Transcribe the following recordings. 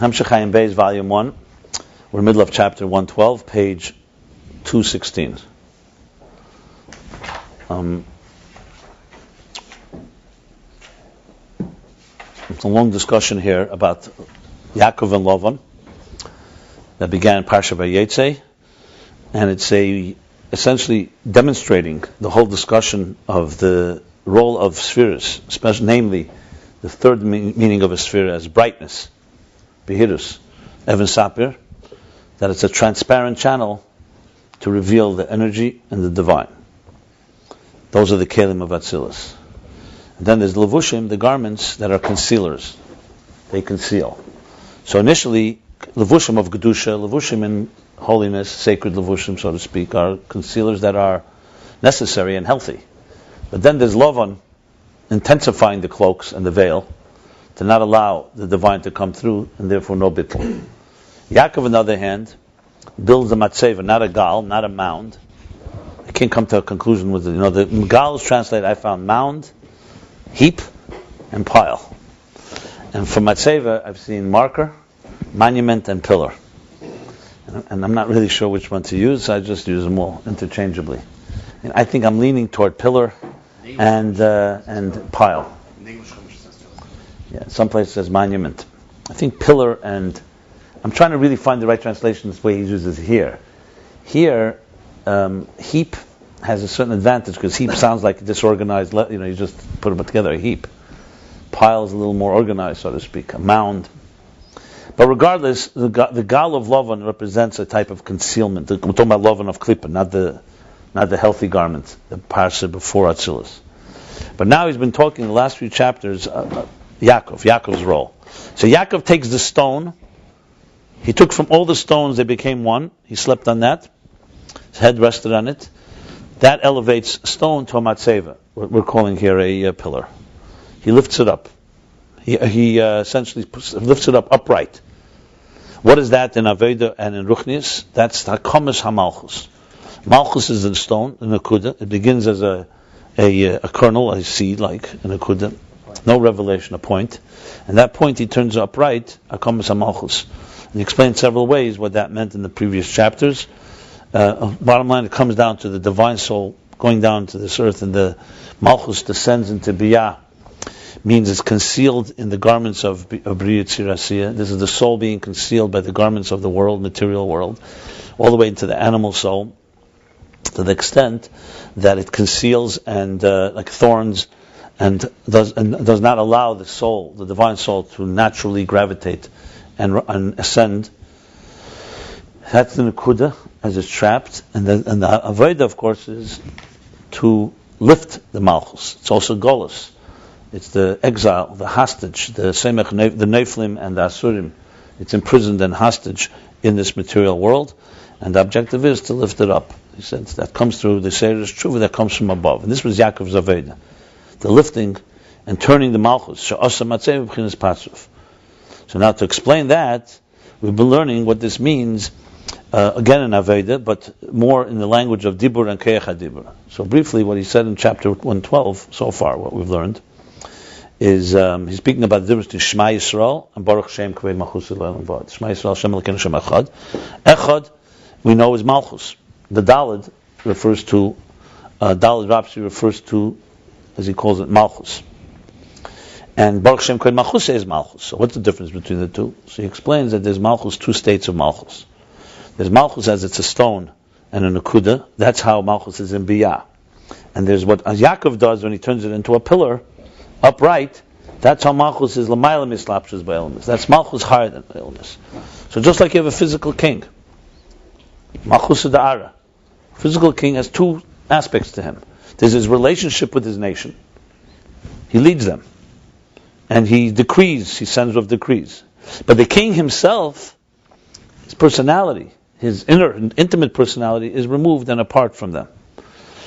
Ayin Beis, Volume 1. We're in the middle of chapter 112, page 216. It's a long discussion here about Yaakov and Laban that began in Parsha Vayetze, and it's essentially demonstrating the whole discussion of the role of spheres, especially, namely, the third meaning of a sphere as brightness, Behirus, Evan Sapir, that it's a transparent channel to reveal the energy and the divine. Those are the kelim of atzilus. And then there's levushim, the garments that are concealers. They conceal. So initially, levushim of gedusha, levushim in holiness, sacred levushim, so to speak, are concealers that are necessary and healthy. But then there's Laban intensifying the cloaks and the veil to not allow the divine to come through, and therefore no bittul. Yaakov, on the other hand, builds a matzeva, not a gal, not a mound. I can't come to a conclusion with it. The gal is translated, I found mound, heap, and pile. And for matzeva, I've seen marker, monument, and pillar. And I'm not really sure which one to use, so I just use them all interchangeably. And I think I'm leaning toward pillar and pile. Yeah, some places says monument. I think pillar and... I'm trying to really find the right translation this way he uses here. Here, heap has a certain advantage because heap sounds like disorganized, you just put them together, a heap. Pile is a little more organized, so to speak, a mound. But regardless, the gal of Laban represents a type of concealment. We're talking about Laban of Klippa, not the healthy garment, the parsha before atzilus. But now he's been talking in the last few chapters Yaakov's role. So Yaakov takes the stone. He took from all the stones, they became one. He slept on that. His head rested on it. That elevates stone to a matzeva. We're calling here a pillar. He lifts it up. He essentially lifts it up upright. What is that in Aveda and in Ruchnius? That's hakomis hamalchus. Malchus is in stone, in a kuda. It begins as a kernel, a seed, like in a kuda. No revelation, a point. And that point he turns upright, hakomis hamalchus. And he explained several ways what that meant in the previous chapters. Bottom line, it comes down to the divine soul going down to this earth, and the malchus descends into biyah. Means it's concealed in the garments of B'riyat Tzirasiyah. This is the soul being concealed by the garments of the world, material world, all the way into the animal soul, to the extent that it conceals and like thorns, and does not allow the soul, the divine soul, to naturally gravitate and ascend. That's the nekuda as it's trapped, and the avodah, of course, is to lift the malchus. It's also golus. It's the exile, the hostage, the neflim and the asurim. It's imprisoned and hostage in this material world, and the objective is to lift it up. He said that comes through the Seiris Tshuva that comes from above, and this was Yaakov's avodah, the lifting and turning the malchus. She'asa matzeva b'chinas partzuf. So now to explain that, we've been learning what this means, again in Aveda, but more in the language of Dibur and Keach HaDibur. So briefly, what he said in chapter 112, so far, what we've learned, is he's speaking about the difference between Shema Yisrael and Baruch Shem Kvei Malchus Eloheinu V'ad. Shema Yisrael, Shem Elokeinu Shem Echad. Echad, we know, is Malchus. The dalet refers to, dalet Rapsi refers to, as he calls it, Malchus. And Baruch Shem Kvei Malchus is Malchus. So what's the difference between the two? So he explains that there's Malchus, two states of Malchus. There's Malchus as it's a stone and a nekuda. That's how Malchus is in biyah. And there's what Yaakov does when he turns it into a pillar, upright. That's how Malchus is l'mayla mislapshus b'elamis. That's Malchus higher than b'elamis. So just like you have a physical king, Malchus da'ara, physical king has two aspects to him. There's his relationship with his nation. He leads them. And he decrees, he sends with decrees. But the king himself, his personality, his inner and intimate personality is removed and apart from them.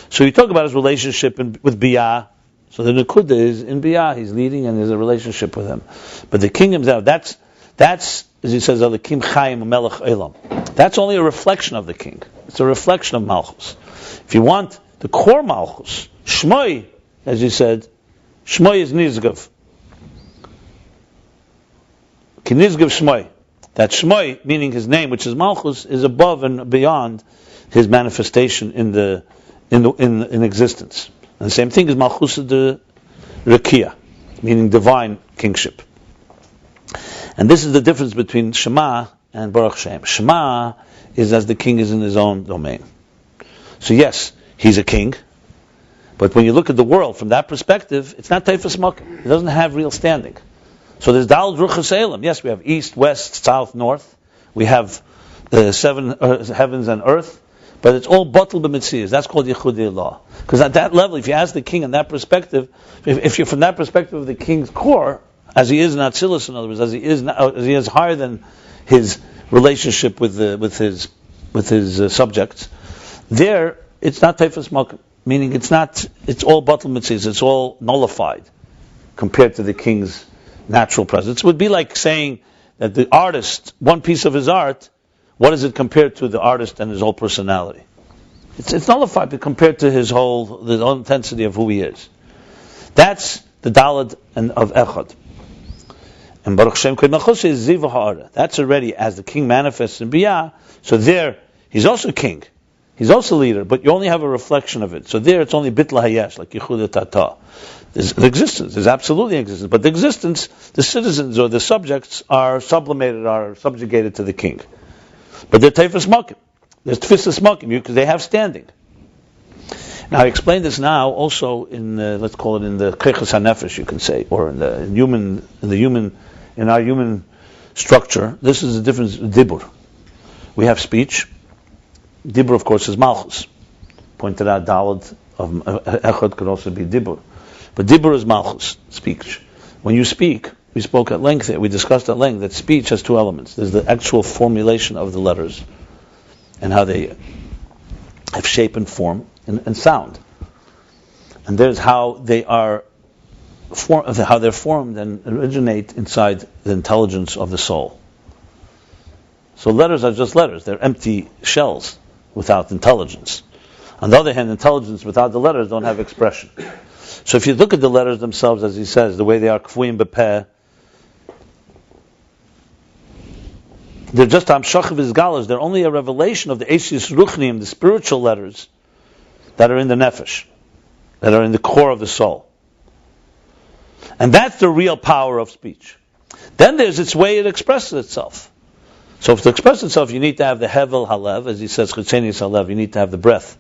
So you talk about his relationship with biyah. So the nekuda is in biyah, he's leading and there's a relationship with him. But the king himself, that's as he says, Elikim Chaim Melech Elam. That's only a reflection of the king. It's a reflection of Malchus. If you want the core Malchus, Shmoi, as he said, Shmoi is Nizgav. Ki Nizgav Shmoi. that Shmoi, meaning his name, which is Malchus, is above and beyond his manifestation in existence. And the same thing is Malchus de Rekia, meaning divine kingship. And this is the difference between Shema and Baruch Shem. Shema is as the king is in his own domain. So yes, he's a king, but when you look at the world from that perspective, it's not Teifas Makim. It doesn't have real standing. So there's dalet ruchas elam. Yes, we have east, west, south, north. We have seven heavens and earth, but it's all batel b'mitzias. That's called yichudei law. Because at that level, if you ask the king in that perspective, if you're from that perspective of the king's core, as he is in atzilus, in other words, as he is higher than his relationship with his subjects, there it's not teifas makom, meaning it's all batel mitzias, it's all nullified compared to the king's natural presence. It would be like saying that the artist, one piece of his art, what is it compared to the artist and his whole personality? It's nullified compared to the whole intensity of who he is. That's the dalet and of echad. And Baruch Shem Kod Malchus is Ziva Ha'ara. That's already as the king manifests in Biyah. So there, he's also king. He's also leader, but you only have a reflection of it. So there, it's only Bitla Hayesh, like Yehuda Tata. There's existence. There's absolutely existence. But the existence, the citizens or the subjects are sublimated, are subjugated to the king. But they're Teifas Makim. There's Tfisas Makim, because they have standing. Now, I explain this now also in, let's call it in the Keiches HaNefesh, you can say, or in our human structure. This is the difference in Dibur. We have speech. Dibur, of course, is Malchus. Pointed out, dalet of Echad could also be Dibur. But Dibur is Malchus, speech. When you speak, we spoke at length, we discussed at length that speech has two elements. There's the actual formulation of the letters and how they have shape and form and sound. And there's how they are how they're formed and originate inside the intelligence of the soul. So letters are just letters. They're empty shells without intelligence. On the other hand, intelligence without the letters don't have expression. So if you look at the letters themselves, as he says, the way they are kfuim bepeh, they're just amshach v'izgalos. They're only a revelation of the esis ruchnim, the spiritual letters that are in the nefesh, that are in the core of the soul. And that's the real power of speech. Then there's its way it expresses itself. So to express itself, you need to have the hevel halev, as he says, chitzenius halev. You need to have the breath,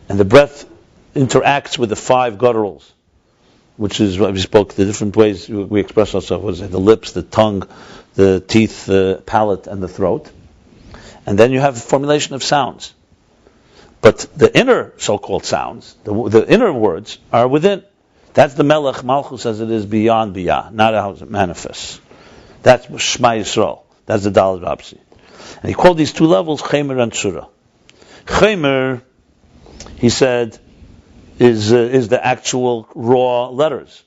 and the breath interacts with the five gutturals, which is what we spoke. The different ways we express ourselves: was it the lips, the tongue, the teeth, the palate, and the throat. And then you have the formulation of sounds. But the inner so-called sounds, the inner words, are within. That's the melech malchus as it is beyond biyah, not how it manifests. That's Shema Yisrael. That's the dalet rapsi. And he called these two levels chemer and tzura. Chemer, he said, is the actual raw letters,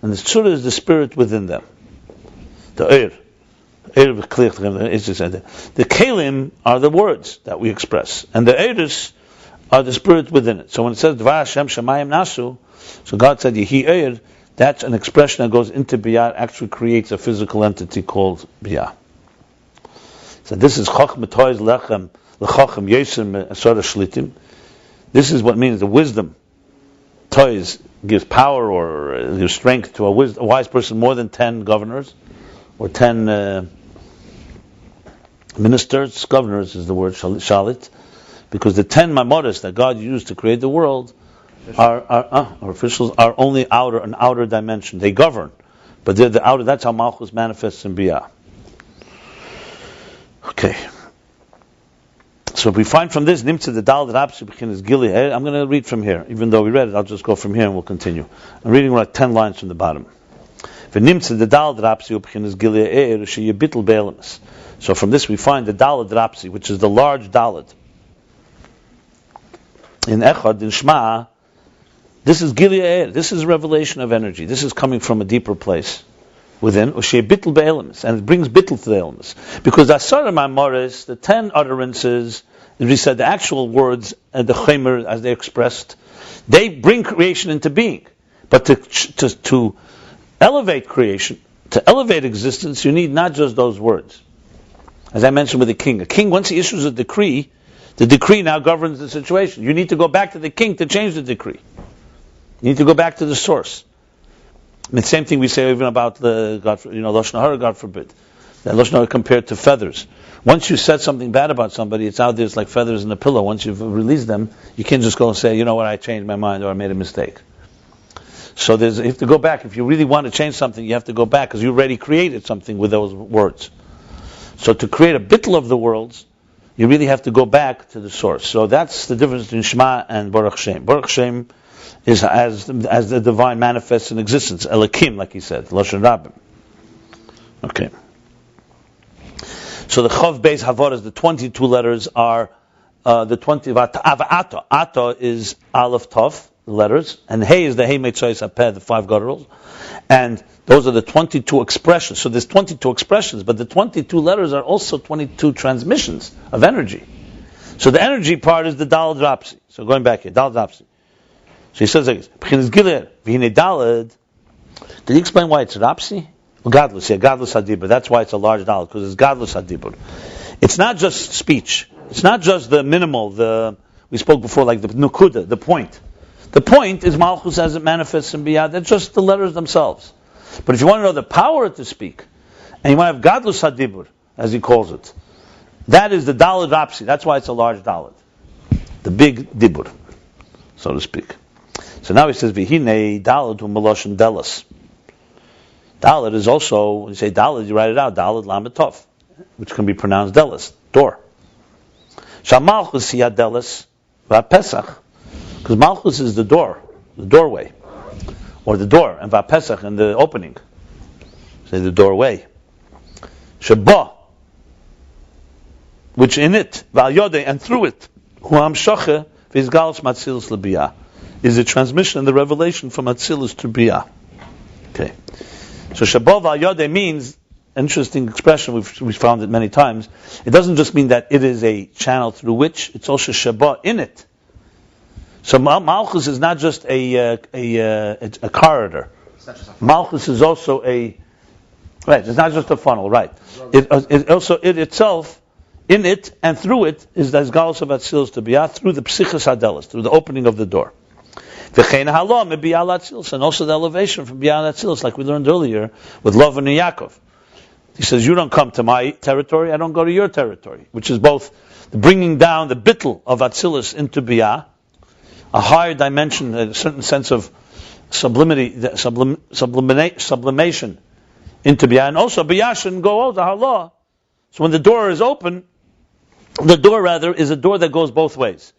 and the tzura is the spirit within them. The the kelim are the words that we express, and the eirus are the spirit within it. So when it says Dvar Hashem Shamayim Nasu, so God said Yehi Eir, that's an expression that goes into Biyah, actually creates a physical entity called Biyah. So this is Chochem Toiz Lechem Lechochem Yesem Asora Shlitim. This is what means the wisdom. Toiz gives power or gives strength to a wise person more than 10 governors or 10 ministers. Governors is the word shalit, because the 10 mamoros that God used to create the world are officials are only an outer dimension. They govern, but they're the outer. That's how malchus manifests in Biyah. Okay. So we find from this nimtza the dalet rapsi b'chinas gilead. I'm going to read from here, even though we read it. I'll just go from here and we'll continue. I'm reading like 10 lines from the bottom. V'nimtza the dalet rapsi b'chinas gilead sheyebitel be'elamis. So from this we find the dalet rapsi, which is the large dalet. In Echad, in Shema, this is gilead. This is revelation of energy. This is coming from a deeper place within, bittul be'elamis, and it brings bittul to the elements. Because asara ma'amoris, the 10 utterances, as we said, the actual words, and the chemer, as they expressed, they bring creation into being. But to elevate creation, To elevate existence, you need not just those words. As I mentioned with the king. A king, once he issues a decree, the decree now governs the situation. You need to go back to the king to change the decree. You need to go back to the source. I mean, the same thing we say even about the Lashon Hara, God forbid. That Lashon Hara compared to feathers. Once you said something bad about somebody, it's out there, it's like feathers in a pillow. Once you've released them, you can't just go and say, you know what, I changed my mind or I made a mistake. So you have to go back. If you really want to change something, you have to go back because you already created something with those words. So to create a bittul of the worlds, you really have to go back to the source. So that's the difference between Shema and Baruch Shem. Baruch Shem is as the divine manifests in existence. Elokim, like he said. Lashon Rabbi. Okay. So the Chav Beis Havoras, the 22 letters are the 20 of Ato. Ato is Aleph Tov, the letters, and Hey is the Hey Meitzois Apeh, the 5 gutturals. And those are the 22 expressions. So there's 22 expressions, but the 22 letters are also 22 transmissions of energy. So the energy part is the dalet rapsi. So going back here, dalet rapsi. So he says like this, Did he explain why it's rapsi? Gadlus, yeah, gadlus hadibur. That's why it's a large dalet, because it's gadlus hadibur. It's not just speech. It's not just the minimal, we spoke before, like the nukuda, the point. The point is malchus as it manifests in biyad. That's just the letters themselves. But if you want to know the power to speak, and you want to have gadlus hadibur, as he calls it, that is the dalet rapsi. That's why it's a large dalet. The big dibur, so to speak. So now he says, Vihine dalet u'meloshin delas. Dalet is also, when you say dalet, you write it out, dalet lamed tov, which can be pronounced delas, door. Shamalchus yad delas va'pesach, because malchus is the door, the doorway, or the door, and va'pesach, and the opening. Say the doorway. Sheba, which in it, va'al yodei, and through it, hu'am shoche v'izgalus matzilus l'biyah, is the transmission and the revelation from atzilus to biyah. Okay. So Shabbat al-Yodeh means, interesting expression, we've found it many times, it doesn't just mean that it is a channel through which, it's also Shabbat in it. So Malchus is not just a corridor. Malchus is also right, it's not just a funnel, right. It also, it itself, in it and through it, is the Galus of Atzilus to Biyah, through the Psichas Hadelis, through the opening of the door. And also the elevation from Biyah Atzilus, like we learned earlier with Laban and Yaakov. He says, you don't come to my territory, I don't go to your territory, which is both the bringing down the bittul of Atzilus into Biyah, a higher dimension, a certain sense of sublimation into Biyah, and also Biyah shouldn't go out to Allah. So when the door is open, the door rather is a door that goes both ways.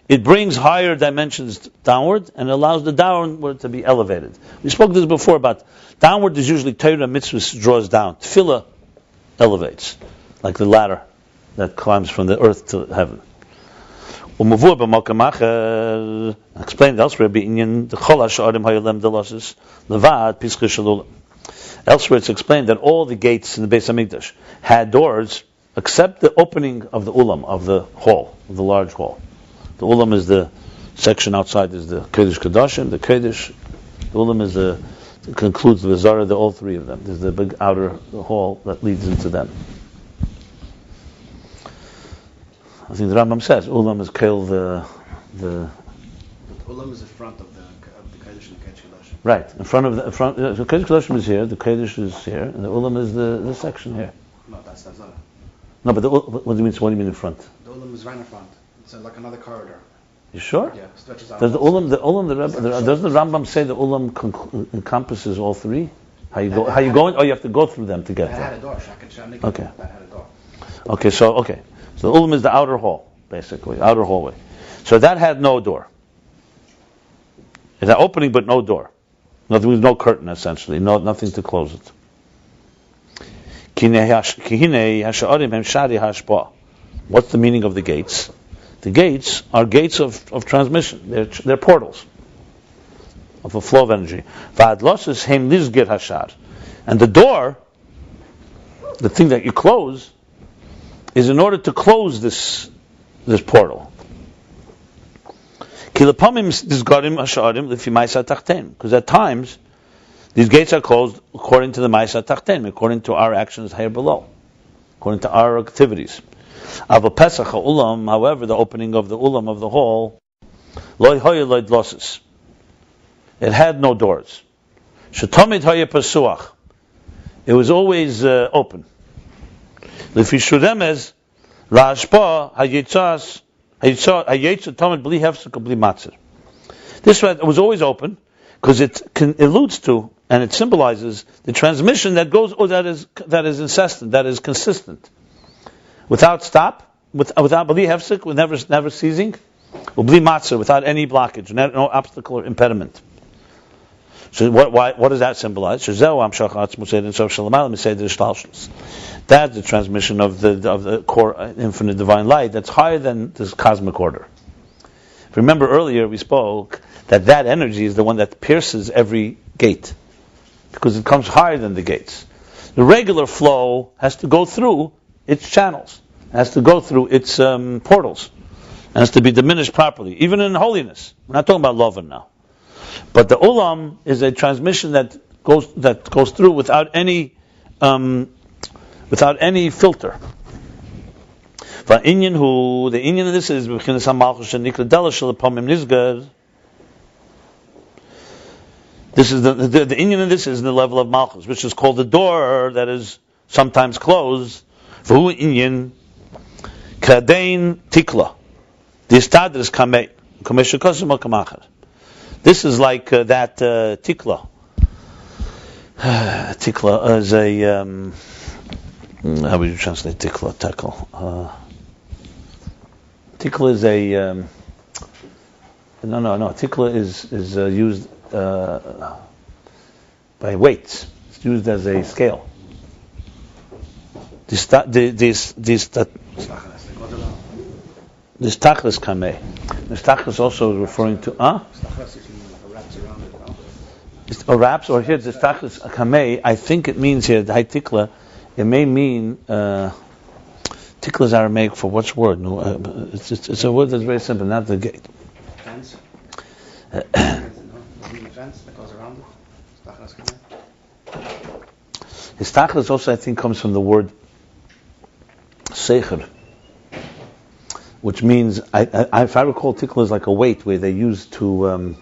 It brings higher dimensions downward and allows the downward to be elevated. We spoke this before about downward is usually Torah mitzvahs draws down. Tefillah elevates, like the ladder that climbs from the earth to heaven. Explained elsewhere, elsewhere it's explained that all the gates in the Beis Hamikdash had doors except the opening of the ulam, of the hall, of the large hall. The ulam is the section outside, is the Kodesh Kodashim, the Kodesh, the ulam is concludes the Zara, all three of them. There's the big outer hall that leads into them. I think the Rambam says, ulam is kale the ulam is the front of the Kodesh and Kodesh Kodashim. Right, in front of the Kodesh Kodashim is here, the Kodesh is here, and the ulam is the section here. No, that's Zara. No, but what do you mean? So what do you mean in front? The ulam is right in front. It's like another corridor. You sure? Yeah, stretches out. Does the ulam, doesn't the Rambam say the ulam encompasses all three? How you going? Oh, you have to go through them to get there. there. Had a door. Okay. That had a door. Okay, so the ulam is the outer hall, basically, outer hallway. So that had no door. It had opening but no door. Nothing, no curtain essentially, nothing to close it. What's the meaning of the gates? The gates are gates of transmission. They're portals of a flow of energy. And the door, the thing that you close, is in order to close this portal. Because at times These gates are closed according to the Ma'aseh Tachtein, according to our actions here below, according to our activities. Ava Pesach Ulam, however, the opening of the Ulam of the hall, Loi Hoya Loi Dlosses. It had no doors. Shetomid Hoya Pesuach. It was always open. Lefi Shuremez, Ra'ashpa Hayetzas Hayetza Tomid Bli Hefsek Bli Matzir. This was always open because it alludes to and it symbolizes the transmission that goes, that is incessant, that is consistent, without stop, without Bli Hefsek, with never ceasing, Bli Matzir, without any blockage, no obstacle or impediment. So what does that symbolize? That's the transmission of the core infinite divine light that's higher than this cosmic order. Remember earlier we spoke that energy is the one that pierces every gate, because it comes higher than the gates. The regular flow has to go through its channels, has to go through its portals, and has to be diminished properly, even in holiness. We're not talking about Laban now. But the Ulam is a transmission that goes through without any filter. The inyan of this is malchus and nizgar. This is the inyan of this is the level of malchus, which is called the door that is sometimes closed. V'hu inyan kadein tikla. The istadris kamei kameshukosum kamachar. This is like that tikla. Tikla is a how would you translate tikla? Tikla is a no. Tikla is used by weights. It's used as a scale. This tachlis kamei. This tachlis also is referring to wraps, or here this tachlis kamei. I think it means here the tikla. It may mean tikla is Aramaic for which word? No, it's a word that's very simple, not the gate. Fence. Fence that goes around it. His tachlis also, I think, comes from the word hifgher, which means, if I recall, tikla is like a weight where they use to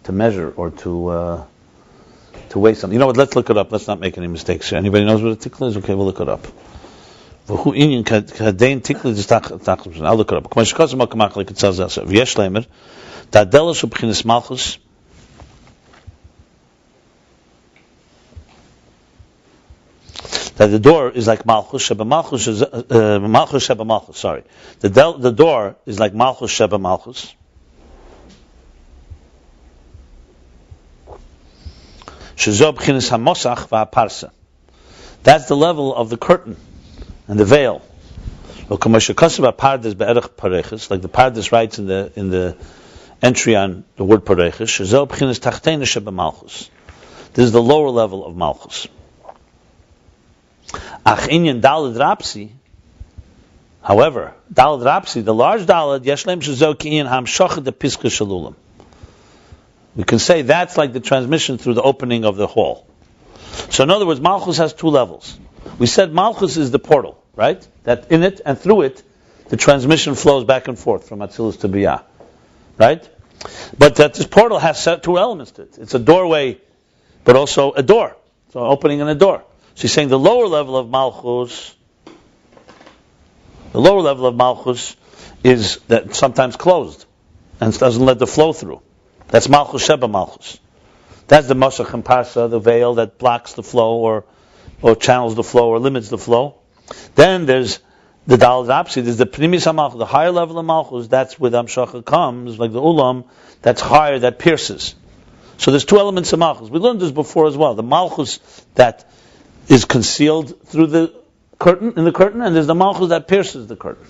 measure or to weigh something. You know what? Let's look it up. Let's not make any mistakes here. Anybody knows what a tikla is? Okay, we'll look it up. I'll look it up. Like it says that. Vayishlach, dalet subchinas malchus. That the door is like malchus sheba malchus. Malchus sheba malchus. Sorry, the door is like malchus sheba malchus. Shezob chinas hamosach va'parsa. That's the level of the curtain and the veil. Like the pardes writes in the entry on the word pareches. Shezob chinas tachteina sheba malchus. This is the lower level of malchus. Ach inyan dalet rapsi. However, dalet rapsi, the large dalet, yeshlem shezok inyan hamshachad the piska shalulam. We can say that's like the transmission through the opening of the hall. So in other words, malchus has two levels. We said malchus is the portal, right? That in it and through it, the transmission flows back and forth from atzilus to biyah, right? But that this portal has two elements to it. It's a doorway, but also a door. So opening and a door. So he's saying the lower level of malchus is that sometimes closed and doesn't let the flow through. That's malchus sheba malchus. That's the mosach and parsa, the veil that blocks the flow or channels the flow or limits the flow. Then there's the dalet rapsi. There's the pnimis malchus, the higher level of malchus. That's where the amshacha comes, like the ulam. That's higher, that pierces. So there's two elements of malchus. We learned this before as well. The malchus that is concealed through the curtain, and there's the malchus that pierces the curtain.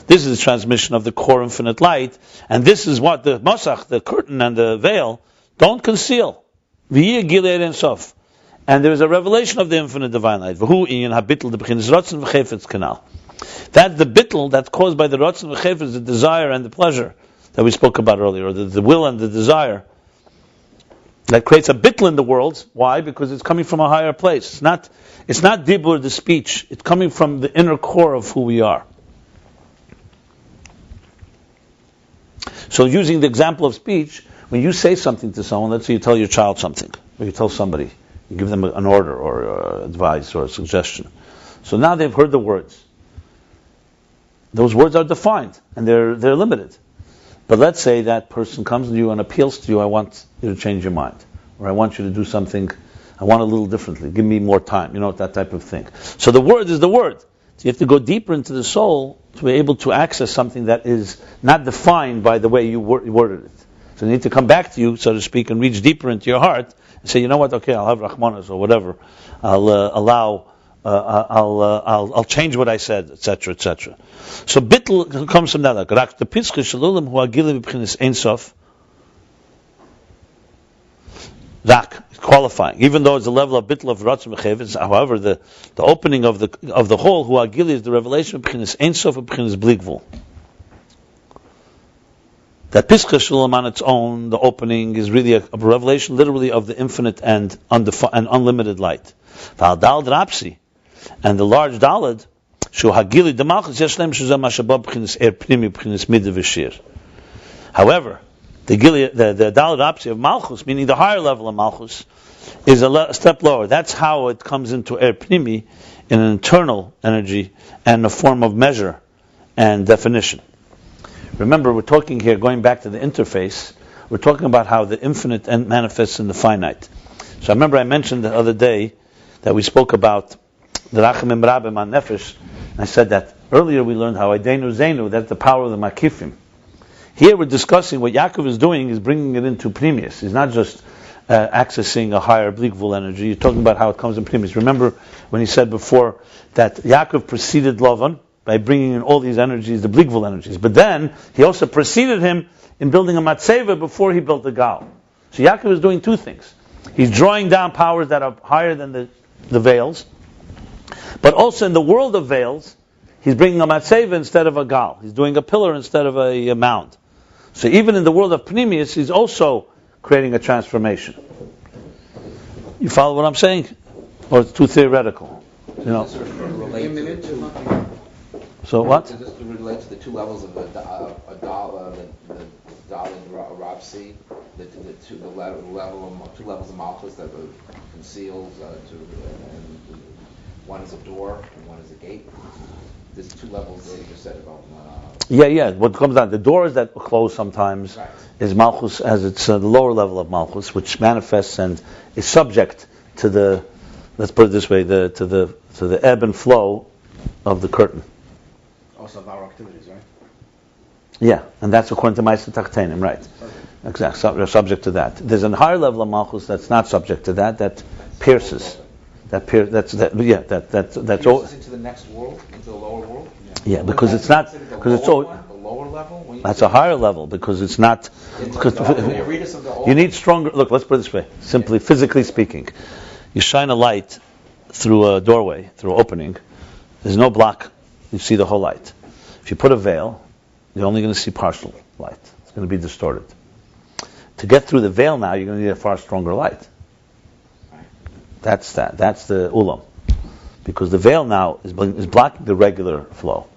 This is the transmission of the core infinite light, and this is what the masach, the curtain and the veil, don't conceal. And there is a revelation of the infinite divine light. That's the bittul that's caused by the ratzon v'chefetz, the desire and the pleasure that we spoke about earlier, or the will and the desire. That creates a bittul in the world. Why? Because it's coming from a higher place. It's not dibur, the speech. It's coming from the inner core of who we are. So using the example of speech, when you say something to someone, let's say you tell your child something, or you tell somebody, you give them an order or advice or a suggestion. So now they've heard the words. Those words are defined and they're limited. But let's say that person comes to you and appeals to you, I want you to change your mind, or I want you to do something, I want a little differently, give me more time, that type of thing. So the word is the word. So you have to go deeper into the soul to be able to access something that is not defined by the way you worded it. So you need to come back to you, so to speak, and reach deeper into your heart and say, you know what, okay, I'll have Rahmanas or whatever. I'll change what I said, etc., etc. So bittul comes from that. Rak the pitzcha shalulim hu agilim b'chinas einsof. Rak, qualifying. Even though it's a level of bittul of ratzon v'chefetz, however, the opening of the whole hu agili is the revelation of b'chinas einsof and b'chinas bligvul. That pitzcha shalulim on its own, the opening is really a revelation, literally, of the infinite and unlimited light. V'al dalet rapsi. And the large dalet, shu hagili de malchus yeshlem shuzah mashabab b'chinas primi b'chinas midah v'shir. However, the dalet rapsi of malchus, meaning the higher level of malchus, is a step lower. That's how it comes into primi in an internal energy and a form of measure and definition. Remember, we're talking here, going back to the interface, we're talking about how the infinite manifests in the finite. So I remember I mentioned the other day that we spoke about the Rachamim Rabim on Nefesh. I said that earlier we learned how Aidenu Zenu, that's the power of the Makifim. Here we're discussing what Yaakov is doing is bringing it into Pnimius. He's not just accessing a higher Blikvul energy. You're talking about how it comes in Pnimius. Remember when he said before that Yaakov preceded Laban by bringing in all these energies, the Blikvul energies. But then he also preceded him in building a Matseva before he built the Gal. So Yaakov is doing two things. He's drawing down powers that are higher than the veils. But also in the world of veils, he's bringing a matzeva instead of a gal. He's doing a pillar instead of a mound. So even in the world of Pnimius, he's also creating a transformation. You follow what I'm saying? Or it's too theoretical? So what? Does this relate to the two levels of the dalet rapsi, two levels of malchus that conceals, and one is a door and one is a gate. There's two levels that you just said about. Yeah. What comes down, the doors that close sometimes is malchus, as it's the lower level of malchus, which manifests and is subject to the. Let's put it this way: to the ebb and flow of the curtain. Also of our activities, right? Yeah, and that's according to Ma'aseh Tachtenim, right? Exactly, subject to that. There's a higher level of malchus that's not subject to that. That pierces. That's all. Into the next world, into the lower world. Yeah, because it's not. Because it's all. The lower level. That's a higher level because it's not. Because you need stronger. Look, let's put it this way. Simply, physically speaking, you shine a light through a doorway, through an opening. There's no block. You see the whole light. If you put a veil, you're only going to see partial light. It's going to be distorted. To get through the veil now, you're going to need a far stronger light. That's that. That's the ulam. Because the veil now is blocking the regular flow.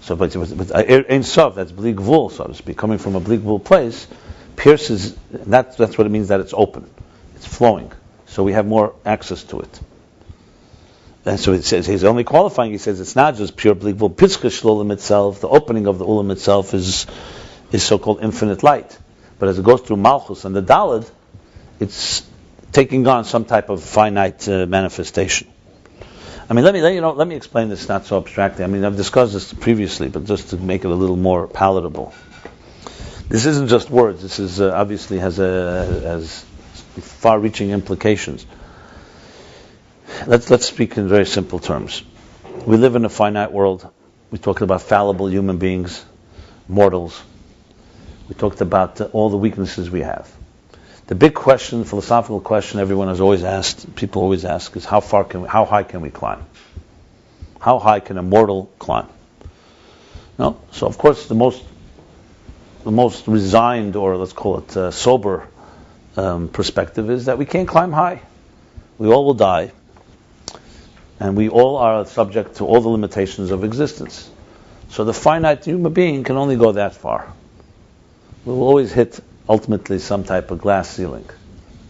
So, but Ein Sof, that's bli gvul, so to speak, coming from a bli gvul place, pierces. That's what it means that it's open. It's flowing. So we have more access to it. And so it says, he's only qualifying, he says it's not just pure bli gvul. Pitzcha shlolim itself, the opening of the ulam itself is so-called infinite light. But as it goes through malchus and the dalet, it's taking on some type of finite manifestation. I mean, let me explain this not so abstractly. I mean, I've discussed this previously, but just to make it a little more palatable. This isn't just words. This is obviously has far-reaching implications. Let's speak in very simple terms. We live in a finite world. We talked about fallible human beings, mortals. We talked about all the weaknesses we have. The big question, philosophical question, everyone has always asked, people always ask, is how high can we climb? How high can a mortal climb? No. So of course the most resigned, or let's call it sober perspective is that we can't climb high. We all will die, and we all are subject to all the limitations of existence. So the finite human being can only go that far. We will always hit ultimately some type of glass ceiling.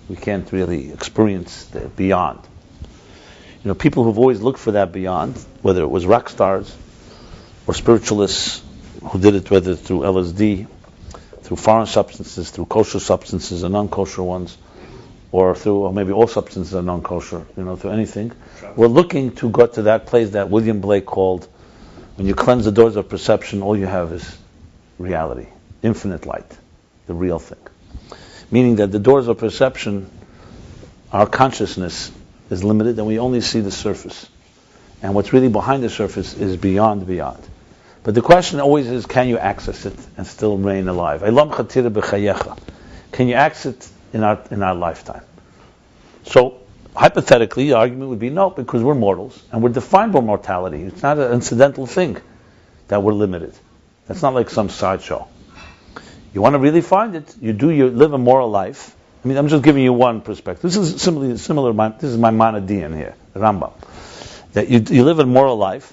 We can't really experience the beyond. People who've always looked for that beyond, whether it was rock stars or spiritualists who did it, whether through LSD, through foreign substances, through kosher substances and non-kosher ones, or maybe all substances are non-kosher, through anything. We're looking to go to that place that William Blake called, when you cleanse the doors of perception, all you have is reality, infinite light, the real thing. Meaning that the doors of perception, our consciousness is limited and we only see the surface. And what's really behind the surface is beyond. But the question always is, can you access it and still remain alive? Can you access it in our lifetime? So, hypothetically, the argument would be no, because we're mortals, and we're defined by mortality. It's not an incidental thing that we're limited. That's not like some sideshow. You want to really find it, you live a moral life. I'm just giving you one perspective. This is similar. This is my Maimonidean here, the Rambam. That you live a moral life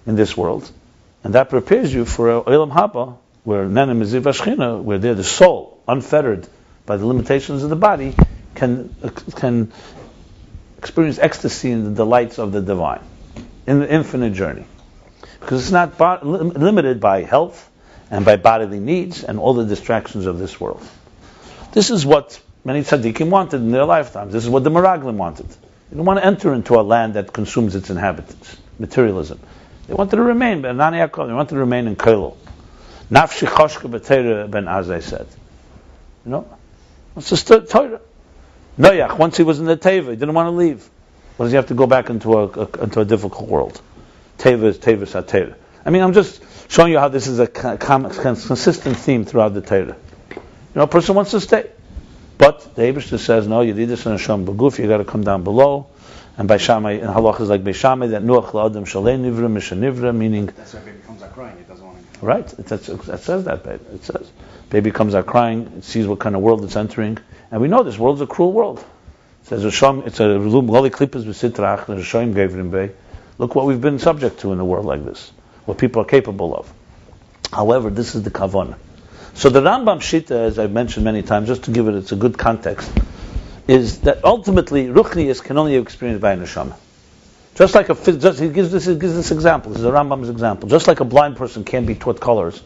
in this world, and that prepares you for Olam Haba, where Nenem Miziv Ashchina, where there the soul, unfettered by the limitations of the body, can experience ecstasy in the delights of the divine, in the infinite journey. Because it's not limited by health and by bodily needs and all the distractions of this world. This is what many tzaddikim wanted in their lifetimes. This is what the Meraglim wanted. They don't want to enter into a land that consumes its inhabitants. Materialism. They wanted to remain, they wanted to remain in Koilo. Nafshi choshka b'teira ben Azai said. It's just Torah. Noach, once he was in the Teva, he didn't want to leave. What does he have to go back into a difficult world? Teva is Satera. I'm just showing you how this is a consistent theme throughout the Torah. A person wants to stay. But the Eibishter says, no, you need this in Hashem B'guf, you got to come down below. And by Shammai, and halach is like by Shammai, that Nuach la'adam shalei nivra, misha nivra, meaning... That's why baby comes out crying, it doesn't want to... Right, it says that, baby. It says, baby comes out crying, it sees what kind of world it's entering. And we know this world's a cruel world. It says, it's a loli klippes v'sitrach, Hashem gevrim bei. Look what we've been subject to in a world like this, what people are capable of. However, this is the kavanah. So the Rambam Shita, as I've mentioned many times, just to give it's a good context, is that ultimately Ruchnius can only be experienced by a neshama. He gives this example. This is the Rambam's example. Just like a blind person can't be taught colors,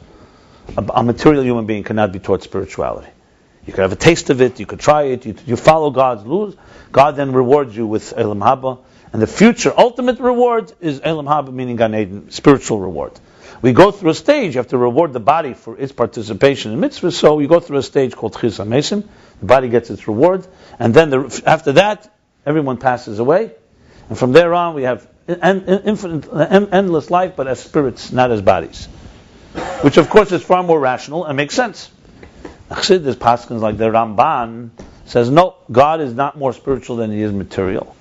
a material human being cannot be taught spirituality. You could have a taste of it, you could try it, you follow God's rules. God then rewards you with Elam Haba, and the future ultimate reward is Elam Haba, meaning Gan Eden, spiritual reward. We go through a stage, you have to reward the body for its participation in mitzvah, so we go through a stage called Chis HaMesim, the body gets its reward, and then after that, everyone passes away, and from there on we have endless life, but as spirits, not as bodies. Which of course is far more rational and makes sense. Chassidus paskins like the Ramban says, no, God is not more spiritual than he is material.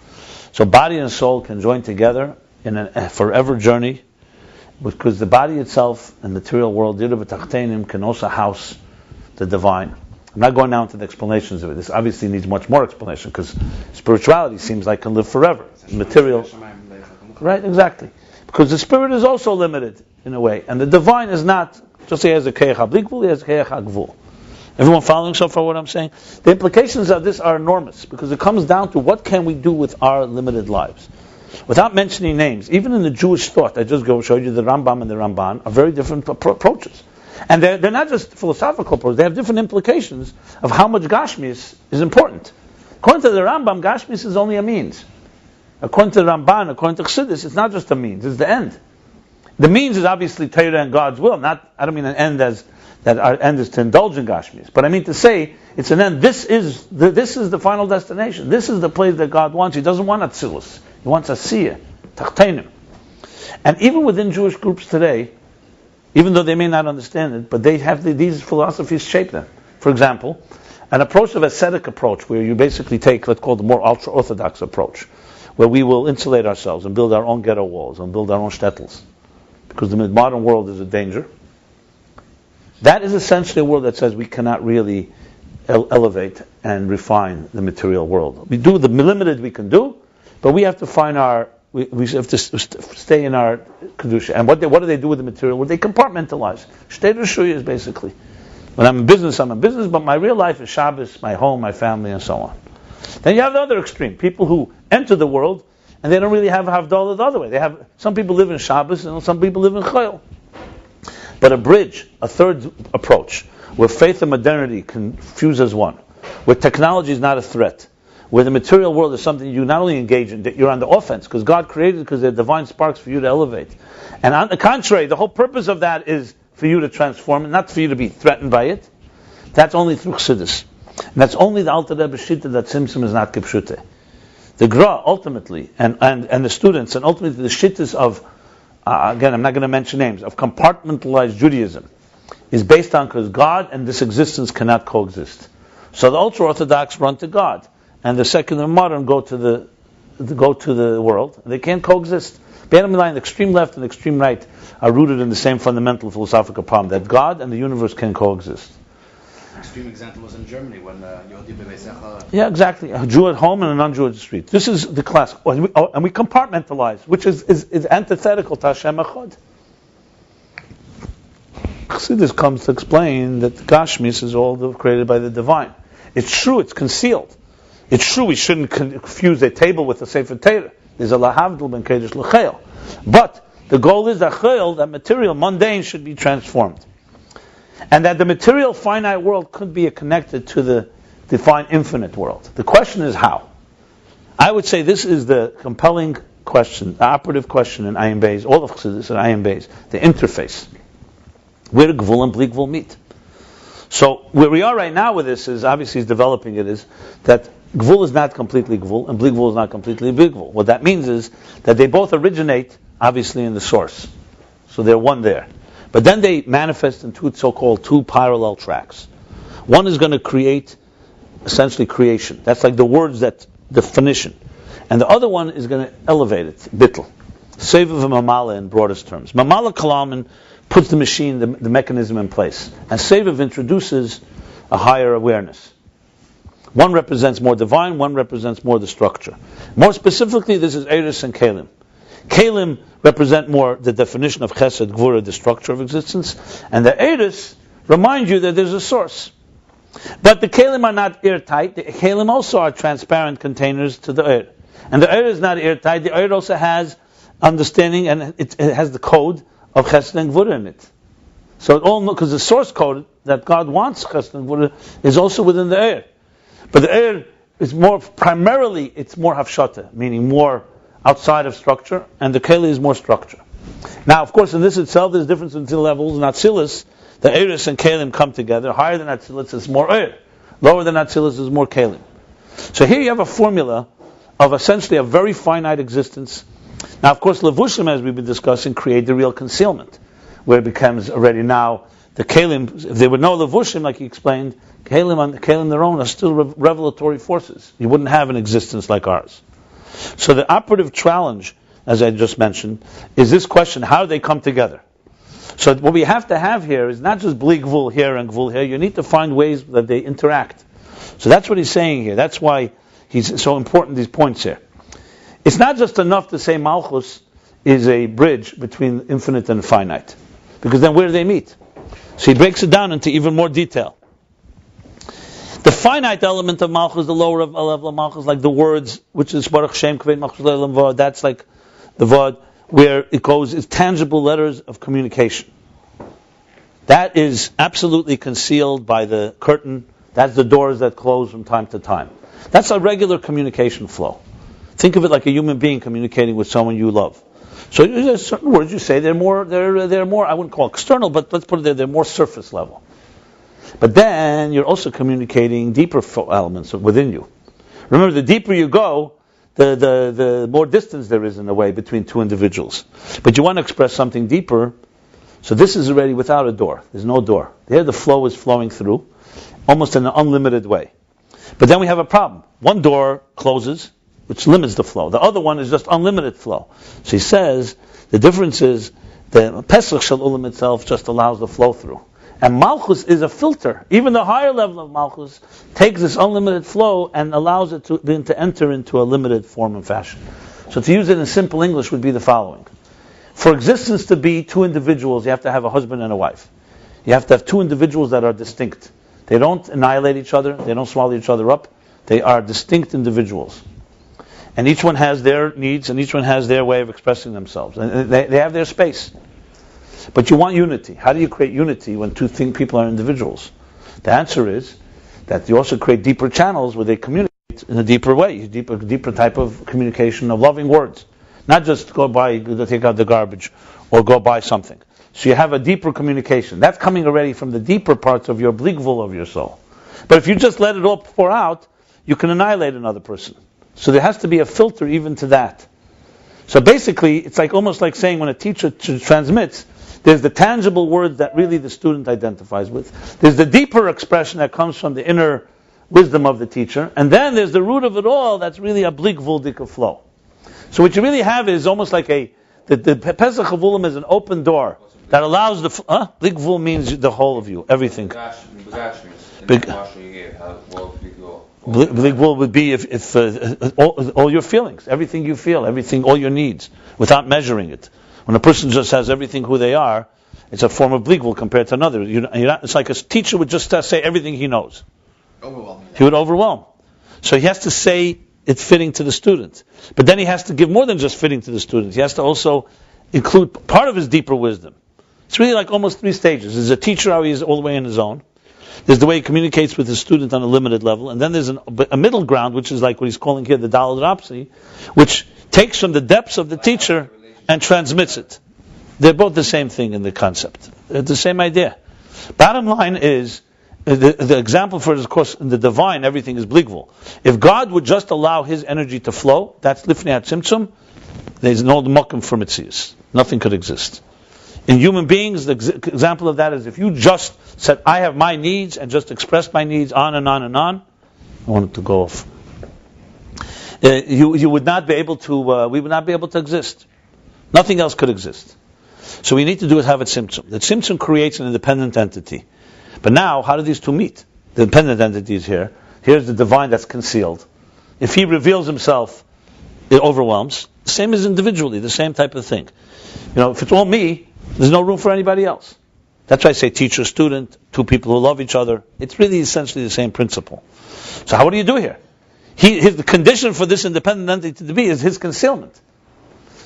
So body and soul can join together in a forever journey, because the body itself and the material world can also house the divine. I'm not going now into the explanations of it. This obviously needs much more explanation, because spirituality seems like it can live forever. Material, right? Exactly, because the spirit is also limited in a way, and the divine is not. Just say he has a keich hablikvul, he has a keich hagvul. Everyone following so far what I'm saying? The implications of this are enormous, because it comes down to what can we do with our limited lives. Without mentioning names, even in the Jewish thought, I just showed you the Rambam and the Ramban are very different approaches. And they're not just philosophical approaches, they have different implications of how much Gashmis is important. According to the Rambam, Gashmis is only a means. According to the Ramban, according to Chassidus, it's not just a means, it's the end. The means is obviously Torah and God's will. I don't mean an end as that our end is to indulge in Gashmis. But I mean to say, it's an end. This is the final destination. This is the place that God wants. He doesn't want atzilus. He wants asiyah, tachtenim. And even within Jewish groups today, even though they may not understand it, but they have these philosophies shape them. For example, an approach of ascetic approach, where you basically take, let's call it the more ultra-orthodox approach, where we will insulate ourselves and build our own ghetto walls and build our own shtetls, because the modern world is a danger. That is essentially a world that says we cannot really elevate and refine the material world. We do the limited we can do, but we have to find we have to stay in our kedusha. And what do they do with the material world? They compartmentalize. Shtei Rishuyah is basically, when I'm in business, but my real life is Shabbos, my home, my family, and so on. Then you have the other extreme, people who enter the world and they don't really have Havdalah the other way. Some people live in Shabbos and some people live in Chayil. But a bridge, a third approach, where faith and modernity can fuse as one, where technology is not a threat, where the material world is something you not only engage in, you're on the offense, because God created it because they're divine sparks for you to elevate. And on the contrary, the whole purpose of that is for you to transform it, not for you to be threatened by it. That's only through Chassidus. And that's only the Alter Rebbe Shita that Tzimtzum is not Kipshute. The Gra, ultimately, and the students, and ultimately the Shittas of, again, I'm not going to mention names, of compartmentalized Judaism, is based on because God and this existence cannot coexist. So the ultra-Orthodox run to God, and the secular and modern go to the world. They can't coexist. The extreme left and the extreme right are rooted in the same fundamental philosophical problem, that God and the universe can coexist. Extreme example was in Germany when Yodi Bevesecha. Yeah, exactly. A Jew at home and a non-Jew at the street. This is the class. And we compartmentalize, which is antithetical to Hashem Echad. Chassidus comes to explain that Gashmis is all created by the divine. It's true, it's concealed. It's true, we shouldn't confuse a table with a Sefer Torah. There's a lahavdil ben kedesh l'chayil. But the goal is that chayil, that material, mundane, should be transformed. And that the material finite world could be connected to the divine infinite world. The question is how? I would say this is the compelling question, the operative question in Ayin Beis, all of Chassidus in Ayin Beis, the interface. Where Gvul and Bli Gvul meet. So where we are right now with this is, obviously he's developing it, is that Gvul is not completely Gvul and Bli Gvul is not completely Bli Gvul. What that means is that they both originate, obviously, in the source. So they're one there. But then they manifest in two parallel tracks. One is going to create, essentially, creation. That's like the words, that definition. And the other one is going to elevate it, bittul. Seviv Mamala in broadest terms. Mamala Kalaman puts the machine, the mechanism in place. And Seviv introduces a higher awareness. One represents more divine, one represents more the structure. More specifically, this is Eris and Kalim. Kalim represent more the definition of Chesed, Gvura, the structure of existence, and the Eris remind you that there's a source. But the Kalim are not airtight. The Kalim also are transparent containers to the Eir. And the Eir is not airtight. The Eir also has understanding, and it has the code of Chesed and Gvura in it. So it all, because the source code that God wants Chesed and Gvura is also within the Eir. But the Eir is more, primarily, it's more Hafshata, meaning more outside of structure, and the Keli is more structure. Now, of course, in this itself, there's a difference in two levels. In atzilus, the Eiris and Kelim come together. Higher than atzilus is more Eir. Lower than atzilus is more Kelim. So here you have a formula of essentially a very finite existence. Now, of course, Levushim, as we've been discussing, create the real concealment, where it becomes already now the Kelim. If there were no Levushim, like he explained, Kelim their own are still revelatory forces. You wouldn't have an existence like ours. So the operative challenge, as I just mentioned, is this question: how do they come together? So what we have to have here is not just Bli Gvul here and Gvul here. You need to find ways that they interact. So that's what he's saying here. That's why he's so important, these points here. It's not just enough to say Malchus is a bridge between infinite and finite, because then where do they meet? So he breaks it down into even more detail. The finite element of Malchus, the lower level of Malchus, like the words, which is Baruch Shem Kaved Malchus Leilam Vod, that's like the Vod, where it goes, is tangible letters of communication. That is absolutely concealed by the curtain. That's the doors that close from time to time. That's a regular communication flow. Think of it like a human being communicating with someone you love. So there's certain words you say, they're more, I wouldn't call external, but let's put it there, they're more surface level. But then you're also communicating deeper elements within you. Remember, the deeper you go, the more distance there is in a way between two individuals. But you want to express something deeper, so this is already without a door. There's no door. There the flow is flowing through, almost in an unlimited way. But then we have a problem. One door closes, which limits the flow. The other one is just unlimited flow. So he says the difference is the Pesach Shel Ulam itself just allows the flow through. And Malchus is a filter. Even the higher level of Malchus takes this unlimited flow and allows it to enter into a limited form and fashion. So to use it in simple English would be the following. For existence to be two individuals, you have to have a husband and a wife. You have to have two individuals that are distinct. They don't annihilate each other. They don't swallow each other up. They are distinct individuals. And each one has their needs and each one has their way of expressing themselves. And they have their space. But you want unity. How do you create unity when people are individuals? The answer is that you also create deeper channels where they communicate in a deeper way, deeper type of communication of loving words. Not just go take out the garbage or go buy something. So you have a deeper communication. That's coming already from the deeper parts of your bligvul of your soul. But if you just let it all pour out, you can annihilate another person. So there has to be a filter even to that. So basically, it's almost like saying when a teacher transmits, there's the tangible word that really the student identifies with. There's the deeper expression that comes from the inner wisdom of the teacher. And then there's the root of it all that's really a bligvul dika flow. So what you really have is almost like the Pesach Chavulim is an open door that allows bligvul means the whole of you, everything. Bligvul would be if all your feelings, everything you feel, all your needs, without measuring it. When a person just has everything who they are, it's a form of bligvul compared to another. It's like a teacher would just say everything he knows. Overwhelming. He would overwhelm. So he has to say it fitting to the student. But then he has to give more than just fitting to the student. He has to also include part of his deeper wisdom. It's really like almost three stages. There's a teacher how he is all the way in his own. There's the way he communicates with his student on a limited level. And then there's a middle ground, which is like what he's calling here the dalet, which takes from the depths of the teacher and transmits it. They're both the same thing in the concept. They're the same idea. Bottom line is, the example for it is, of course, in the divine, everything is bligvul. If God would just allow His energy to flow, that's lifnei tzimtzum, there's no mokum for mitzias. Nothing could exist. In human beings, the example of that is if you just said, I have my needs, and just expressed my needs on and on and on, I want it to go off. You would not be able to, we would not be able to exist. Nothing else could exist. So we need to do is have a tzimtzum. The tzimtzum creates an independent entity. But now, how do these two meet? The independent entity is here. Here's the divine that's concealed. If he reveals himself, it overwhelms. Same as individually, the same type of thing. If it's all me, there's no room for anybody else. That's why I say teacher, student, two people who love each other. It's really essentially the same principle. So what do you do here? The condition for this independent entity to be is his concealment.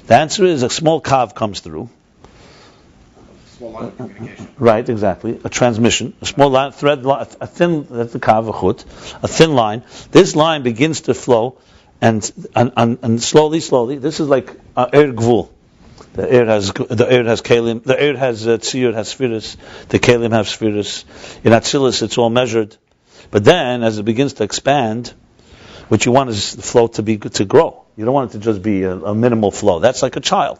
The answer is a small kav comes through. Small line of communication. Right, exactly. A transmission, a small line, thread, a thin, that's the kav, a thin line. This line begins to flow, and slowly. This is like air gvul. The air has kalim. The air has tziyur, has spheres. The kalim have spheres. In atzilus, it's all measured. But then, as it begins to expand, what you want is the flow to grow. You don't want it to just be a minimal flow. That's like a child.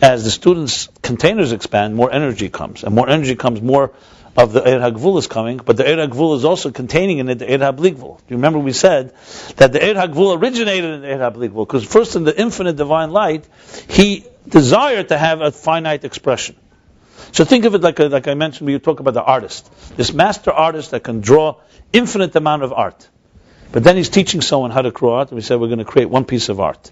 As the students' containers expand, more energy comes. And more energy comes, more of the Eir HaGvul is coming, but the Eir HaGvul is also containing in it the Eir HaBligvul. Do you remember we said that the Eir HaGvul originated in the Eir HaBligvul? Because first in the infinite divine light, he desired to have a finite expression. So think of it like I mentioned when you talk about the artist. This master artist that can draw infinite amount of art. But then he's teaching someone how to draw art, and we said we're going to create one piece of art.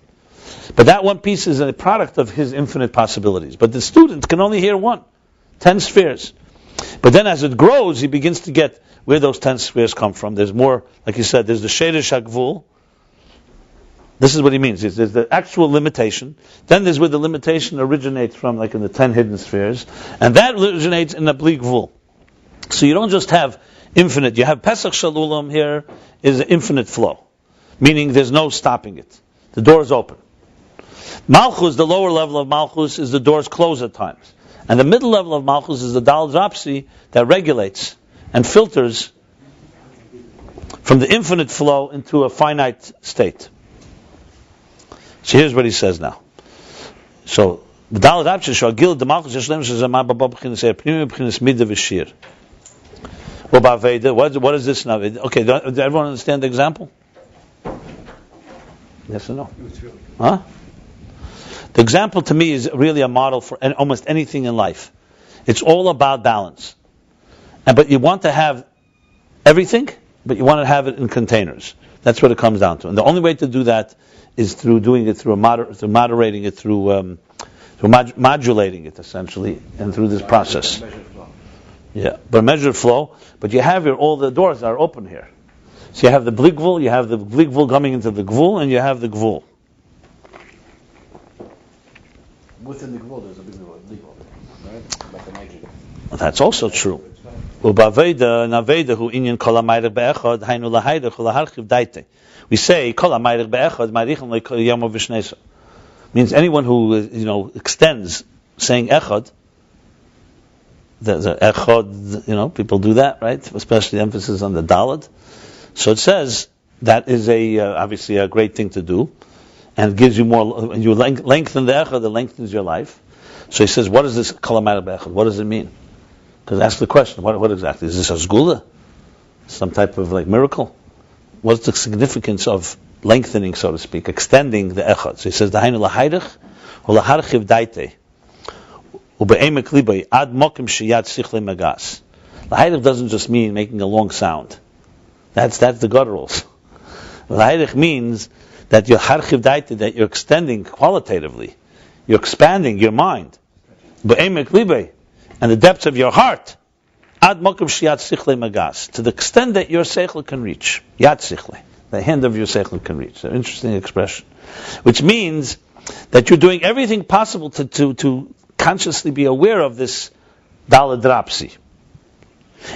But that one piece is a product of his infinite possibilities. But the student can only hear 10 spheres. But then as it grows, he begins to get where those 10 spheres come from. There's more, like you said, there's the Shedesh HaGvul. This is what he means. There's the actual limitation. Then there's where the limitation originates from, like in the 10 hidden spheres. And that originates in the Bli Gvul. So you don't just have infinite. You have Pesach Shalulam here is an infinite flow. Meaning there's no stopping it. The door is open. Malchus, the lower level of Malchus, is the doors close at times. And the middle level of Malchus is the dalet that regulates and filters from the infinite flow into a finite state. So here's what he says now. So the dalet shagil the Malchus yeshlem shezama babab b'chinas pnimi b'chinas mida v'shir. What is this now? Okay, does everyone understand the example? Yes or no? It's really good. Huh? The example to me is really a model for almost anything in life. It's all about balance. But you want to have everything, but you want to have it in containers. That's what it comes down to. And the only way to do that is through doing it through moderating it, through modulating it essentially, and through this process. Yeah, but measured flow. But you have here all the doors are open here. So you have the bli gvul, you have the bli gvul coming into the gvul, and you have the gvul. Within the gvul, there's a big gvul, right? Like the magic. That's also true. We say kol hamayrik be'echad marichin le'yom v'shneisa. Means anyone who extends saying echad. The echad, people do that, right? Especially emphasis on the dalet. So it says that is obviously a great thing to do, and it gives you more. You lengthen the echad, it lengthens your life. So he says, what is this kol hamayrik be'echad? What does it mean? Because ask the question, what exactly? Is this a sgula? Some type of miracle? What's the significance of lengthening, so to speak, extending the echad? So he says, Dahainu lahayrich, or laharchiv daite, ube'emek libay, ad mokim shiyat sichle magas. Lahayrich doesn't just mean making a long sound. That's the gutturals. Lahayrich means that you're harchiv daite, that you're extending qualitatively. You're expanding your mind. Ube'emek libay, and the depths of your heart, ad mokum shiyat sichle magas, to the extent that your seichel can reach. Yat sichle, the hand of your seichel can reach. An interesting expression, which means that you're doing everything possible to consciously be aware of this dalet rapsi.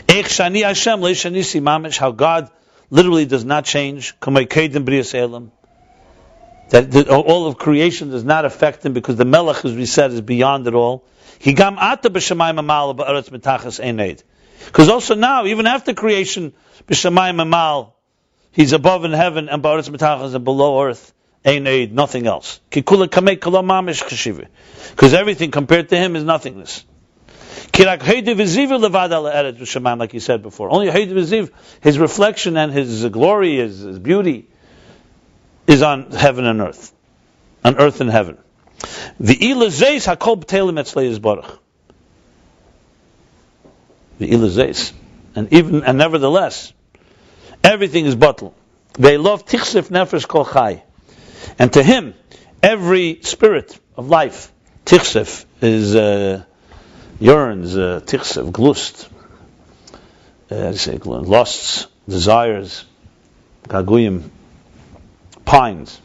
Eich shani Hashem leishani si mamish, how God literally does not change. Kamei kedim brias elam, that all of creation does not affect him, because the melech, as we said, is beyond it all. Because also now, even after creation, b'shamayim amal, he's above in heaven, and ba'aretz mitachas, and below earth, ein eid, nothing else. Because everything compared to him is nothingness. Like you said before, only his reflection and his glory, his beauty, is on heaven and earth, on earth and heaven. And nevertheless, everything is bottled. They love tichsif nefesh kol chai, and to him, every spirit of life, tichsif is yearns, tichsif, glust, lusts, desires, gaguyim, pines.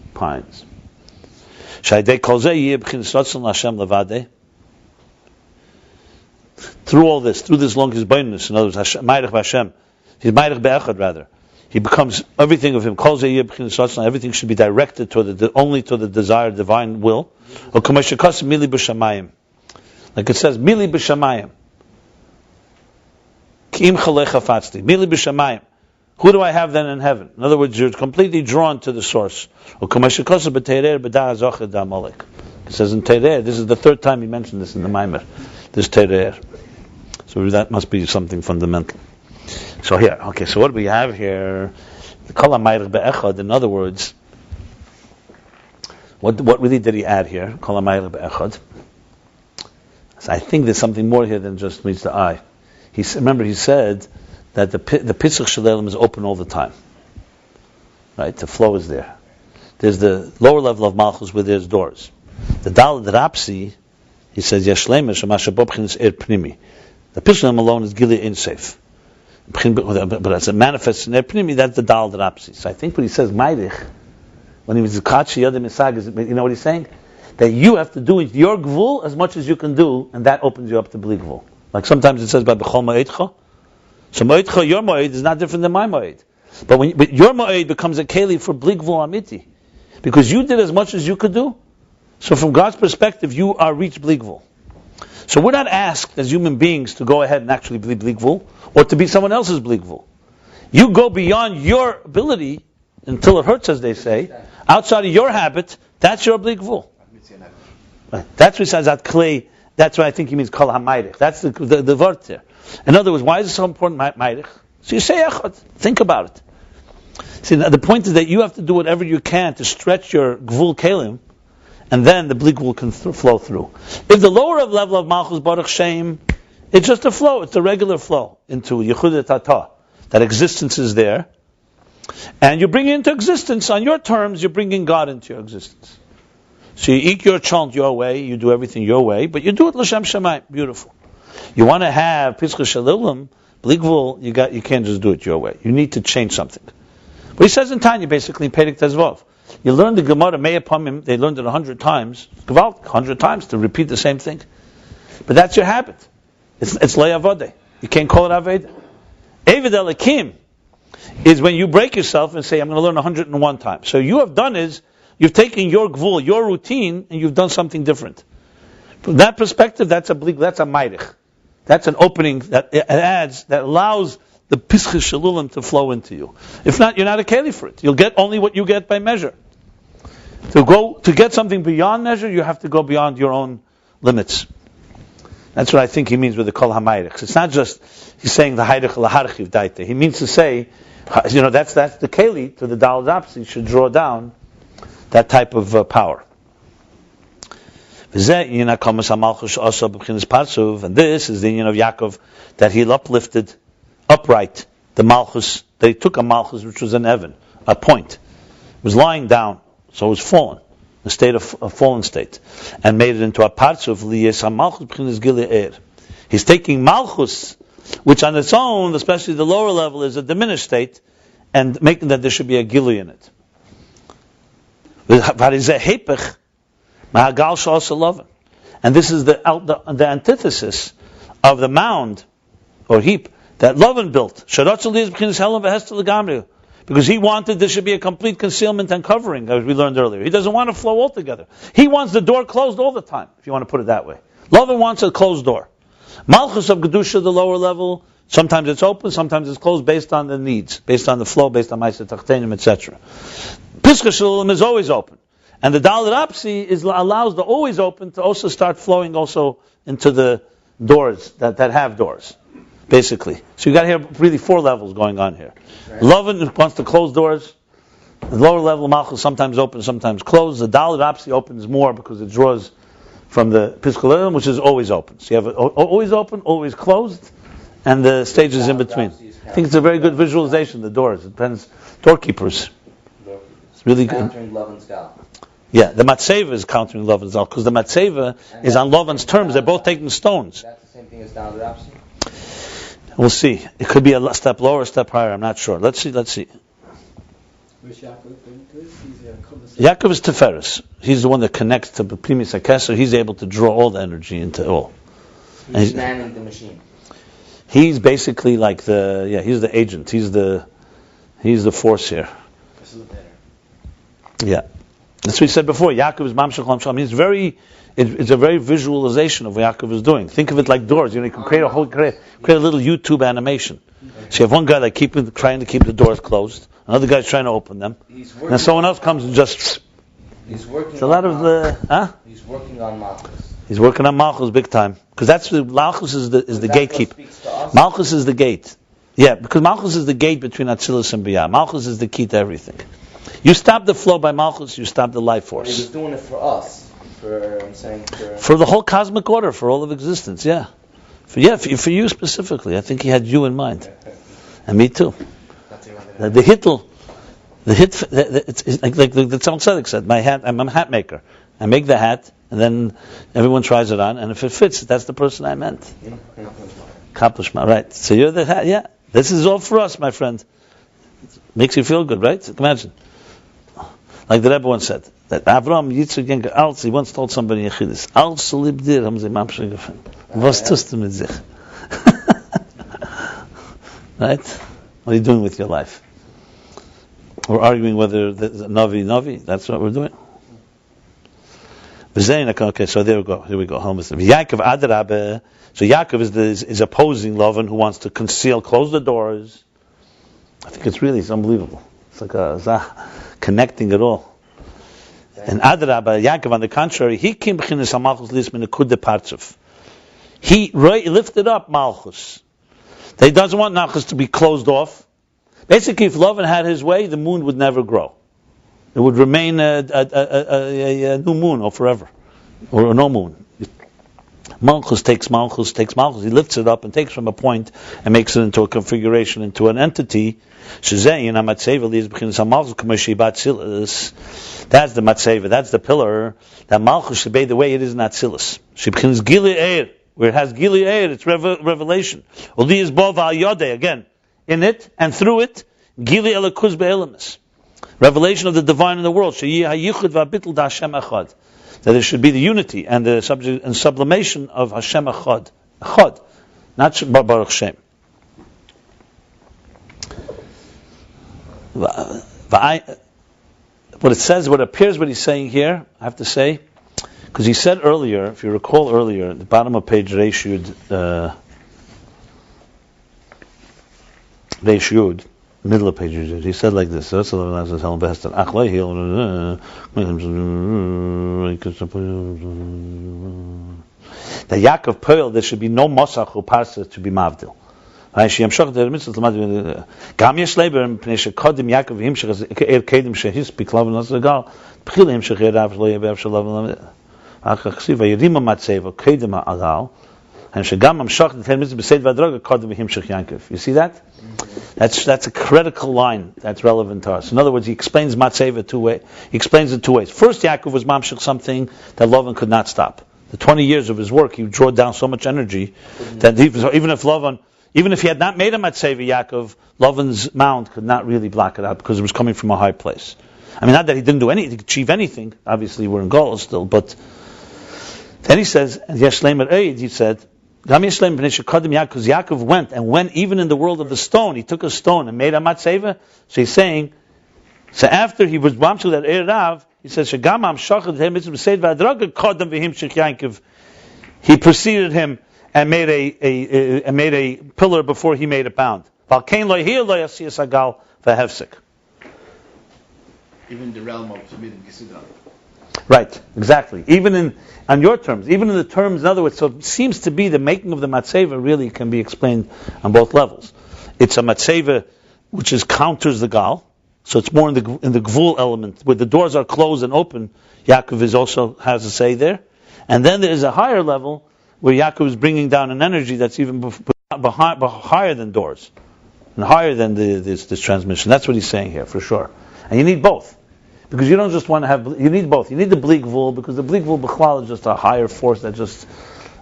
Through all this, through this long hisbonenus, in other words, Mayrich Hashem, he's Mayrich be'echad rather. He becomes everything of him. Everything should be directed only to the desired divine will. Like it says, mili b'shamayim. Ki'im chalecha fatzti. Mili b'shamayim. Who do I have then in heaven? In other words, you're completely drawn to the source. It says in Terer, this is the third time he mentioned this in the Maimer, this Terer. So that must be something fundamental. So here, so what do we have here? The Kol HaMayrich Be'echad, in other words, what really did he add here? Kol HaMayrich Be'echad. So I think there's something more here than just meets the eye. He said that the Pitzach Shalem is open all the time. Right? The flow is there. There's the lower level of Malchus where there's doors. The dalet rapsi, he says, Yashlema Shema Shabobchins Er Pnimi. The Pitzach alone is Gili Insafe. But as it manifests in Er Pnimi, that's the dalet rapsi. So I think what he says, Mayrich, when he was Kachi Yadim Isag, you know what he's saying? That you have to do it your gvul as much as you can do, and that opens you up to bli gvul. Like sometimes it says by B'chol Ma'edcha. So Ma'edcha, your Ma'ed is not different than my Ma'ed. But your Ma'ed becomes a keli for bli gvul amiti. Because you did as much as you could do. So from God's perspective, you are reached bli gvul. So we're not asked as human beings to go ahead and actually be bli gvul, or to be someone else's bli gvul. You go beyond your ability until it hurts, as they say. Outside of your habit, that's your bli gvul. That's what says that clay. That's what I think he means kol hamayrik. That's the word there. In other words, why is it so important, mayrich? So you say echad. Think about it. See, now the point is that you have to do whatever you can to stretch your gvul kelim, and then the bli gvul can flow through. If the lower level of malchus baruch shem, it's just a flow. It's a regular flow into yichud tata. That existence is there, and you bring it into existence on your terms. You're bringing God into your existence. So you eat your chant your way, you do everything your way, but you do it l'shem shamayim. Beautiful. You want to have pischus shalilim, bli gvul, you can't just do it your way. You need to change something. But he says in Tanya, basically in Perek Tezvav, you learn the Gemara Mei Pamim, they learned it 100 times, 100 times to repeat the same thing. But that's your habit. It's le'avodeh. You can't call it aved. Aved Elikim is when you break yourself and say, I'm going to learn 101 times. So you have done is, you've taken your gvul, your routine, and you've done something different. From that perspective, that's a mairich. That's an opening that adds, that allows the pischus shalulim to flow into you. If not, you're not a keli for it. You'll get only what you get by measure. To get something beyond measure, you have to go beyond your own limits. That's what I think he means with the kol hamayrichs. It's not just he's saying the hayrich laharchiv daite. He means to say, that's the keli to the dalet. You should draw down that type of power. And this is the union of Yaakov, that he uplifted upright the malchus. They took a malchus which was an heaven, a point. It was lying down, so it was fallen, a fallen state, and made it into a partzuf. He's taking malchus, which on its own, especially the lower level, is a diminished state, and making that there should be a gilui in it. And this is the antithesis of the mound or heap that Laban built. Because he wanted there should be a complete concealment and covering, as we learned earlier. He doesn't want to flow altogether. He wants the door closed all the time, if you want to put it that way. Laban wants a closed door. Malchus of Kedusha, the lower level, sometimes it's open, sometimes it's closed based on the needs, based on the flow, based on Ma'aseh Tachtenim, etc. Pischus Shalom is always open. And the dalet allows the always open to also start flowing also into the doors that have doors, basically. So you got here really 4 levels going on here. Right. Laban wants to close doors. The lower level malchus sometimes open, sometimes closed. The dalet opens more because it draws from the pischus, which is always open. So you have always open, always closed, and the stages in between. I think it's a very good visualization. The doors. It depends. Doorkeepers. It's really good. Yeah, the matzeva is countering Lavan's al, because the matzeva is on Lavan's terms. They're both taking stones. That's the same thing as down the Rapsi? We'll see. It could be a step lower, a step higher. I'm not sure. Let's see. Which Yaakov is? Yaakov is Teferis. He's the one that connects to the Primis HaKeser. He's able to draw all the energy into all. He's manning the machine. He's basically like he's the agent. He's the force here. Yeah. That's what he said before. Yaakov is Mamshech Lam Shalom. It's a very visualization of what Yaakov is doing. Think of it like doors. You can create a little YouTube animation. So you have one guy trying to keep the doors closed. Another guy's trying to open them. And someone else comes and just... He's working it's a lot of the... He's working on Malchus. He's working on Malchus big time. Because Malchus is the gatekeeper. Malchus is the gate. Yeah, because Malchus is the gate between atzilus and biyah. Malchus is the key to everything. You stop the flow by Malchus, you stop the life force. He was doing it for us. For the whole cosmic order, for all of existence, yeah. For you specifically. I think he had you in mind. And me too. The hitl, it's like the Tzal Tzedek said, I'm a hat maker. I make the hat, and then everyone tries it on, and if it fits, that's the person I meant. Kapashma, right. So you're the hat, yeah. This is all for us, my friend. Makes you feel good, right? Imagine. Like the Rebbe once said, that Avram Yitzchak Yenker Alts, he once told somebody in Yechidus, Alts libdir, haben sie mamschig gefunden. Was tust du mit sich? Right? What are you doing with your life? We're arguing whether there's a Navi, that's what we're doing. Okay, so there we go. Here we go. Yaakov Adrabe. So Yaakov is opposing Lavan, who wants to conceal, close the doors. I think it's unbelievable. It's like connecting it all. And Adrabe, Yaakov, on the contrary, he came b'chinas malchus lismin nekud partzuf. He lifted up malchus. He doesn't want malchus to be closed off, Basically, if Laban had his way, the moon would never grow. It would remain a new moon or forever, or no moon. Malchus takes malchus. He lifts it up and takes from a point and makes it into a configuration, into an entity. That's the matzeva. That's the pillar. That malchus should be the way it is in atzilus. Where it has gili eir, it's revelation. Again, in it and through it, gili elakuz be'elamis. Revelation of the divine in the world. That there should be the unity and the sublimation of Hashem Echad. Echad, not Baruch Shem. What it says, what appears, what he's saying here, I have to say, because he said earlier, if you recall earlier, at the bottom of page Reish Yud, middle of page Yud, he said like this. That Yaakov Pearl, there should be no Mosach or Partzuf to be Mavdil. Gam yesh leber mipnei shekodim Yaakov himshach as kedim shehispik Laban l'sagal b'chil himshach yerav lo yebev shel Laban achar chsiv vayirim ha'matzeva kedim ha'agal and shegam hamshach l'tel mitzvah b'seid v'adroga kodim himshach Yaakov. You see that? That's a critical line that's relevant to us. In other words, he explains matzeva two ways. He explains it two ways. First, Yaakov was mamshach something that Laban could not stop. The 20 years of his work, he drew down so much energy that even if he had not made a matzeva, Yaakov, Laban's mound could not really block it out because it was coming from a high place. I mean, not that he didn't do anything, achieve anything. Obviously, we're in goal still, but then he says, Yesh Leimer Eid, he said, because Yaakov went even in the world of the stone, he took a stone and made a matzeva. So he's saying, so after he was bamshul that Eirav, he says, he preceded him and made a pillar before he made a pound. Even the realm of Shemidim Gesidra. Right, exactly. Even on your terms, even in the terms, in other words, so it seems to be the making of the matzeva really can be explained on both levels. It's a matzeva which counters the gal, so it's more in the gvul element, where the doors are closed and open. Yaakov also has a say there, and then there is a higher level where Yaakov is bringing down an energy that's even higher than doors, and higher than this transmission. That's what he's saying here, for sure. And you need both. Because you don't just want to have, you need both. You need the bleak vul, because the bleak vul b'chlal is just a higher force that just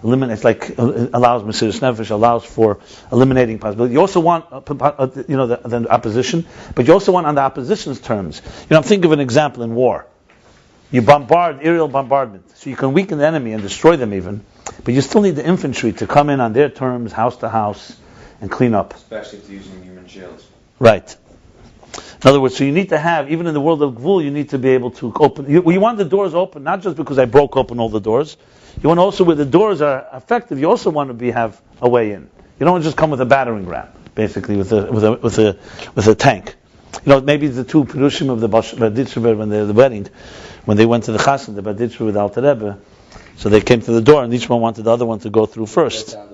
eliminates, allows Mesiras Nefesh, allows for eliminating possibility. You also want, the opposition, but you also want on the opposition's terms. I'm thinking of an example in war. You bombard, aerial bombardment, so you can weaken the enemy and destroy them even, but you still need the infantry to come in on their terms, house to house, and clean up. Especially if they're using human shields. Right. In other words, so you need to have, even in the world of Gvul, you need to be able to open. You want the doors open, not just because I broke open all the doors. You want also, where the doors are effective, you also want to have a way in. You don't want to just come with a battering ram, basically, with a tank. Maybe the two Perushim of the Baditzver when the wedding, when they went to the Chassan, the Baditzver with Alter Rebbe, so they came to the door, and each one wanted the other one to go through first. So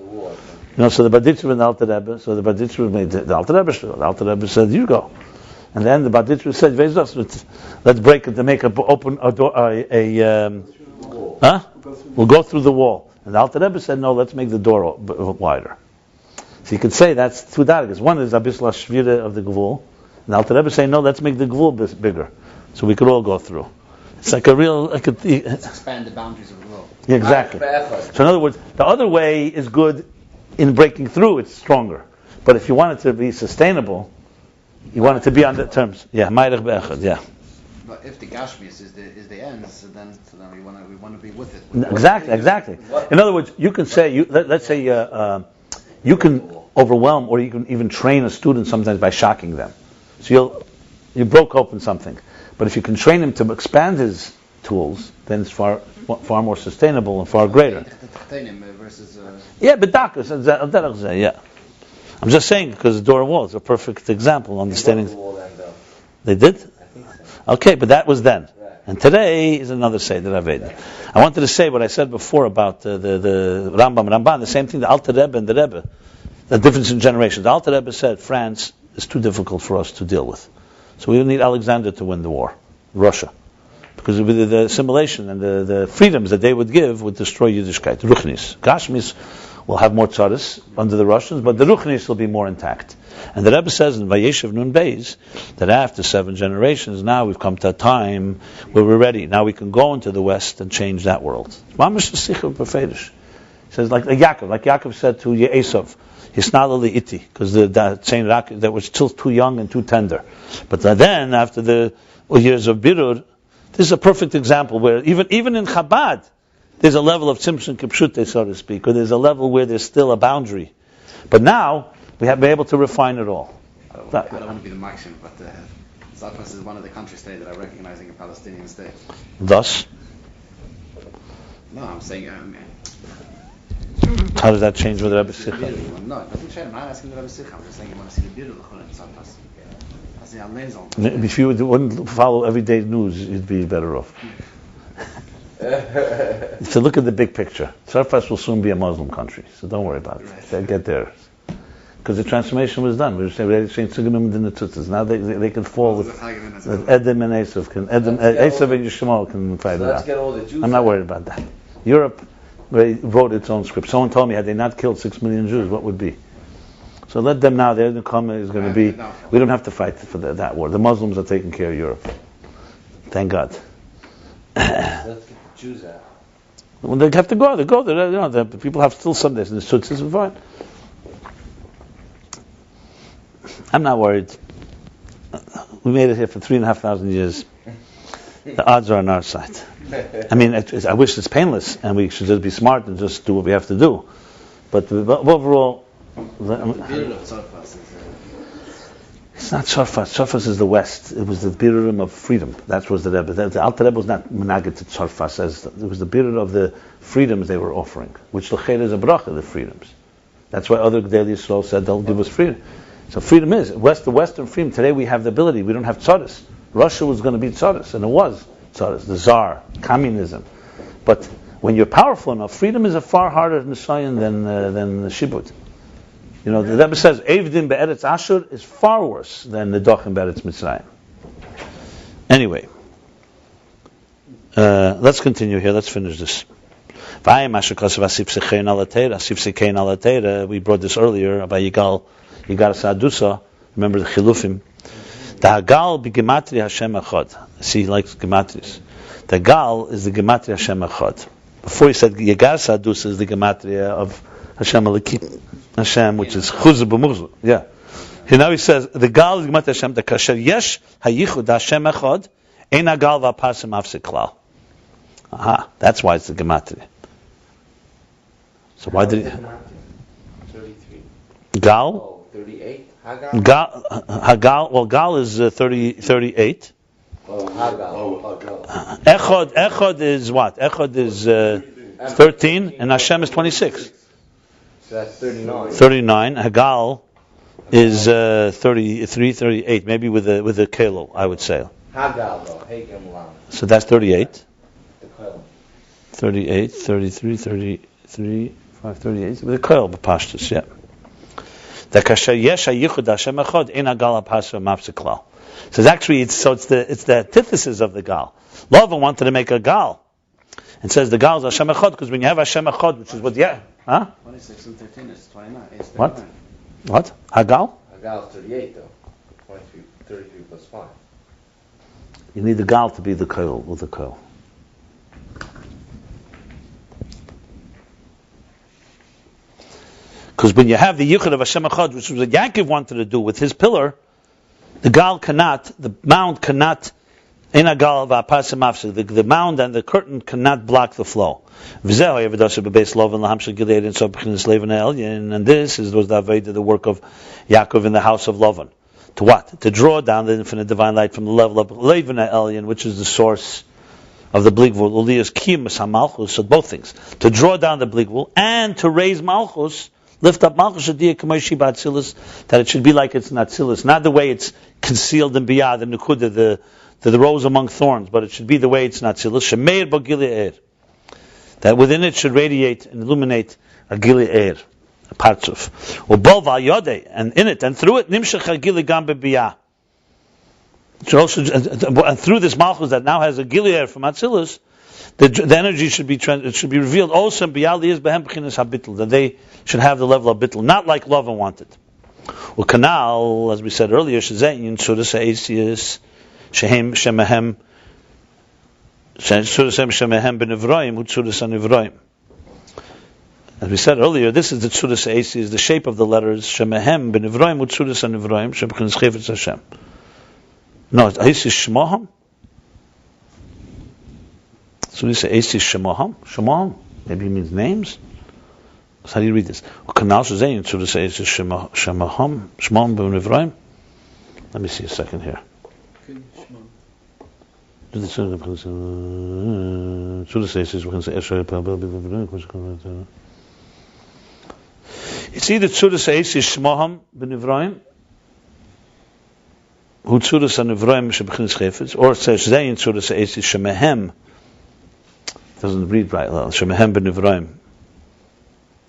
the Baditzver and the Alter Rebbe, so the Baditzver made the Alter Rebbe. The Alter Rebbe said, "You go." And then the Baditzver said, let's break it to make open a door, We'll go through the wall. And the Alter Rebbe said, no, let's make the door wider. So you could say that's two daragas. One is Abisla Shvira of the Gvul. And the Alter Rebbe saying, no, let's make the Gvul bigger. So we could all go through. It's like a real... Let's expand the boundaries of the world. Yeah, exactly. So in other words, the other way is good in breaking through, it's stronger. But if you want it to be sustainable, you want it to be on the terms. Yeah, Ma'irech Be'echad, yeah. But if the Gashmius is the end, so then we want to be with it. Exactly. In other words, you can say, let's say you can overwhelm, or you can even train a student sometimes by shocking them. So you broke open something. But if you can train him to expand his tools, then it's far more sustainable and far greater. Yeah, bedakas, yeah. I'm just saying, because the door wall is a perfect example, understanding. They did? I think so. Okay, but that was then. Right. And today is another Seder Aved. I wanted to say what I said before about the Ramban, the same thing, the Alter Rebbe and the Rebbe, the difference in generations. The Alter Rebbe said France is too difficult for us to deal with. So we don't need Alexander to win the war, Russia. Because the assimilation and the freedoms that they would give would destroy Yiddishkeit. Ruchnis. Gashmis will have more tzaddis under the Russians, but the Ruchnis will be more intact. And the Rebbe says in Ayin Beis that after 7 generations, now we've come to a time where we're ready. Now we can go into the West and change that world. He says like Yaakov said to Esav, Hisnalali iti, because that was still too young and too tender. But then after the years of Birur, this is a perfect example where even in Chabad, there's a level of tzimtzum kipshute, so to speak, or there's a level where there's still a boundary. But now, we have been able to refine it all. I don't want to be the maxim, but Cyprus is one of the countries today that are recognizing a Palestinian state. Thus? No, I'm saying... how does that change with Rabbi Sikha? No, it doesn't change. I'm not asking the Rabbi Sikha. I'm just saying you want to see the beautiful in Cyprus. If you wouldn't follow everyday news, you'd be better off. So look at the big picture. Cyprus will soon be a Muslim country, so don't worry about it. They'll get there. Because the transformation was done. We were saying Signifying in the tutas. Now they can fall with Edom and Esav. Esav and Yishmael can fight it out. I'm not worried about that. Europe wrote its own script. Someone told me, had they not killed 6 million Jews, what would be? So let them now. Their income is going to be. We don't have to fight for that war. The Muslims are taking care of Europe. Thank God. Let's get the Jews out. Well, they have to go. They go. The people have still some days in the suits. Is fine. I'm not worried. We made it here for 3,500 years. The odds are on our side. I mean, I wish it's painless, and we should just be smart and just do what we have to do. But overall. It's not Tzarfas. Tzarfas is the West. It was the birurim of freedom. That was the Rebbe. The Alter Rebbe was not menaged to Tzarfas. It was the birur of the freedoms they were offering, which the Cheder is a bracha, the freedoms. That's why other Gdei Yisrael said they'll give us freedom. So freedom is the Western freedom. Today we have the ability. We don't have tzaddis. Russia was going to be tzaddis, and it was tzaddis. The Tsar, communism. But when you're powerful enough, freedom is a far harder nisayon than shibud. You know, the Rebbe says, Evdim be'eretz Ashur is far worse than the Dochim be'eretz Mitzrayim. Anyway, let's continue here. Let's finish this. We brought this earlier about Yigal Sa'adusa. Remember the Chilufim. The Hagal b'gematria Hashem Echad. See, he likes gematris. The Gal is the gematria Hashem Echad. Before he said Yigal Sa'adusa is the gematria of Hashem Elikim. Hashem, which is chuzah b'muzah. Yeah. Here now he says the gal is gematria Hashem. The kasher yesh hayichud Hashem echad ein hagal v'apasim afsik klal. Aha, that's why it's the gematria. So why did he? 33. Gal? 38. Hagal. Well, gal is 38. Oh, hagal. Echad is what? Echad is 13, and Hashem is 26. So that's 39. 39. Hagal is 33, 38, maybe with a kelo, I would say. Hagal though, Hegel Lam. So that's 38. The kelo. 38, 33, 33, 5, 38. With a kelo, b'pashtus, yeah. The kasher yesh hayichud Hashem echad in hagal ha'pasha mapsiklal. So actually, it's the antithesis of the gal. Laban wanted to make a gal. And says the gal is Hashem echad, because when you have Hashem echad, which is what, yeah. Huh? 26 and 13 is 29. It's 39. What? Hagal? Hagal is 38 though. 33 plus 5. You need the gal to be the koil, with the koil. Because when you have the yichud of Hashem Echad, which was what Yaakov wanted to do with his pillar, the mound cannot, the mound and the curtain cannot block the flow. And this was the work of Yaakov in the house of Laban. To what? To draw down the infinite divine light from the level of Laban Elyon, which is the source of the bligvul. Malchus, so both things. To draw down the bligvul and to raise Malchus, lift up Malchus, that it should be like it's an atzilus, not the way it's concealed in biyad, the nukuda, the rose among thorns, but it should be the way it's an atzilus. Shemeir b'gili eir. That within it should radiate and illuminate a gili eir, partzuf. Ubol v'ayodei, and in it and through it nimshach hagili gam bebiyah. And through this malchus that now has a gilead from atzilus, the energy should be revealed also in biyah liyas behem b'chinas habitl, that they should have the level of bitl, not like Laban wanted. Well, canal, as we said earlier, shezayin sudas atzilus shehem shemahem sudas shemahem benivroim utsudas anivroim. As we said earlier, this is the sudas atzilus, the shape of the letters shemahem benivroim utsudas anivroim sheb'chinas chayvetz Hashem. No, it's atzilus shemaham. So we say atzilus shemaham. Shemaham maybe means names. So how do you read this? Canal shezayin sudas atzilus shemaham shemaham benivroim. Let me see a second here. It's either the Tzudas Eis Shmoham Benivroim, who Tzudas Anivroim Shebechins Chayfetz, or it says Zayin Tzudas Eis Shemehem. Doesn't read right. Shemehem Benivroim.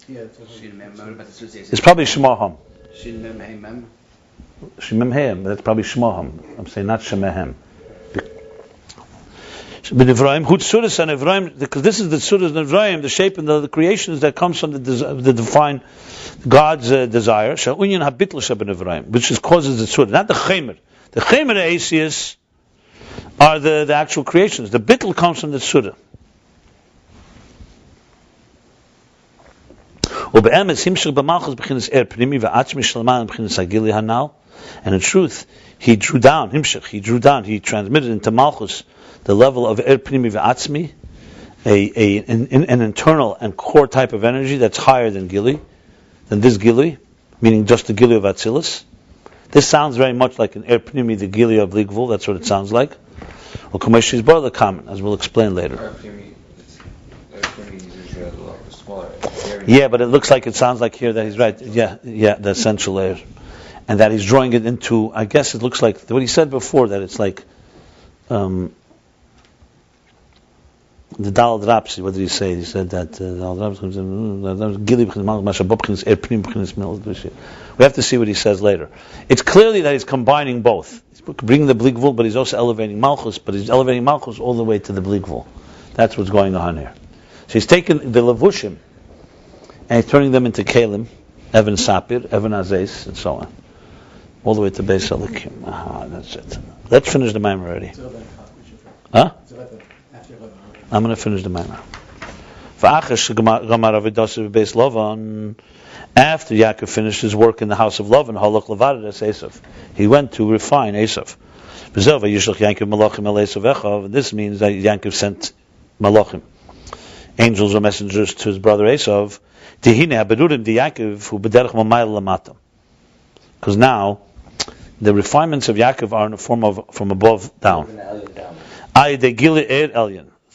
It's probably Shmoham. Shemem. That's probably Shmoham. I'm saying not Shemehem. Benivroim, who Tzudas Anivroim, because this is the Tzudas Anivroim, the shape and the creations that comes from the divine God's desire. Sha'unyan habitl shebenivroim, which causes the Tzudas, not the Chemer. The Chemer Aesius are the actual creations. The bitl comes from the Tzudah. And in truth, he transmitted into malchus the level of er pnimi v'atzmi, an internal and core type of energy that's higher than this gili, meaning just the gili of atzilus. This sounds very much like an er pnimi, the gili of ligvul. That's what it sounds like. Well, kameshis bar the common, as we'll explain later. Yeah, but it looks like it sounds like here that he's right. Yeah, the essential layer, and that he's drawing it into. I guess it looks like what he said before, that it's like the dalet rapsi. What did he say? He said that we have to see what he says later. It's clearly that he's combining both. He's bringing the bligvul, but he's also elevating malchus. But he's elevating malchus all the way to the bligvul. That's what's going on here. So he's taking the levushim and he's turning them into kalim, Evan Sapir, Evan Azes, and so on, all the way to Beis Elikim. That's it. Let's finish the mimer already. Huh? I'm going to finish the mimer. After Yaakov finished his work in the house of Laban, he went to refine Esav. This means that Yaakov sent malachim, angels or messengers, to his brother Esav. Because now the refinements of Yaakov are in the form of from above down.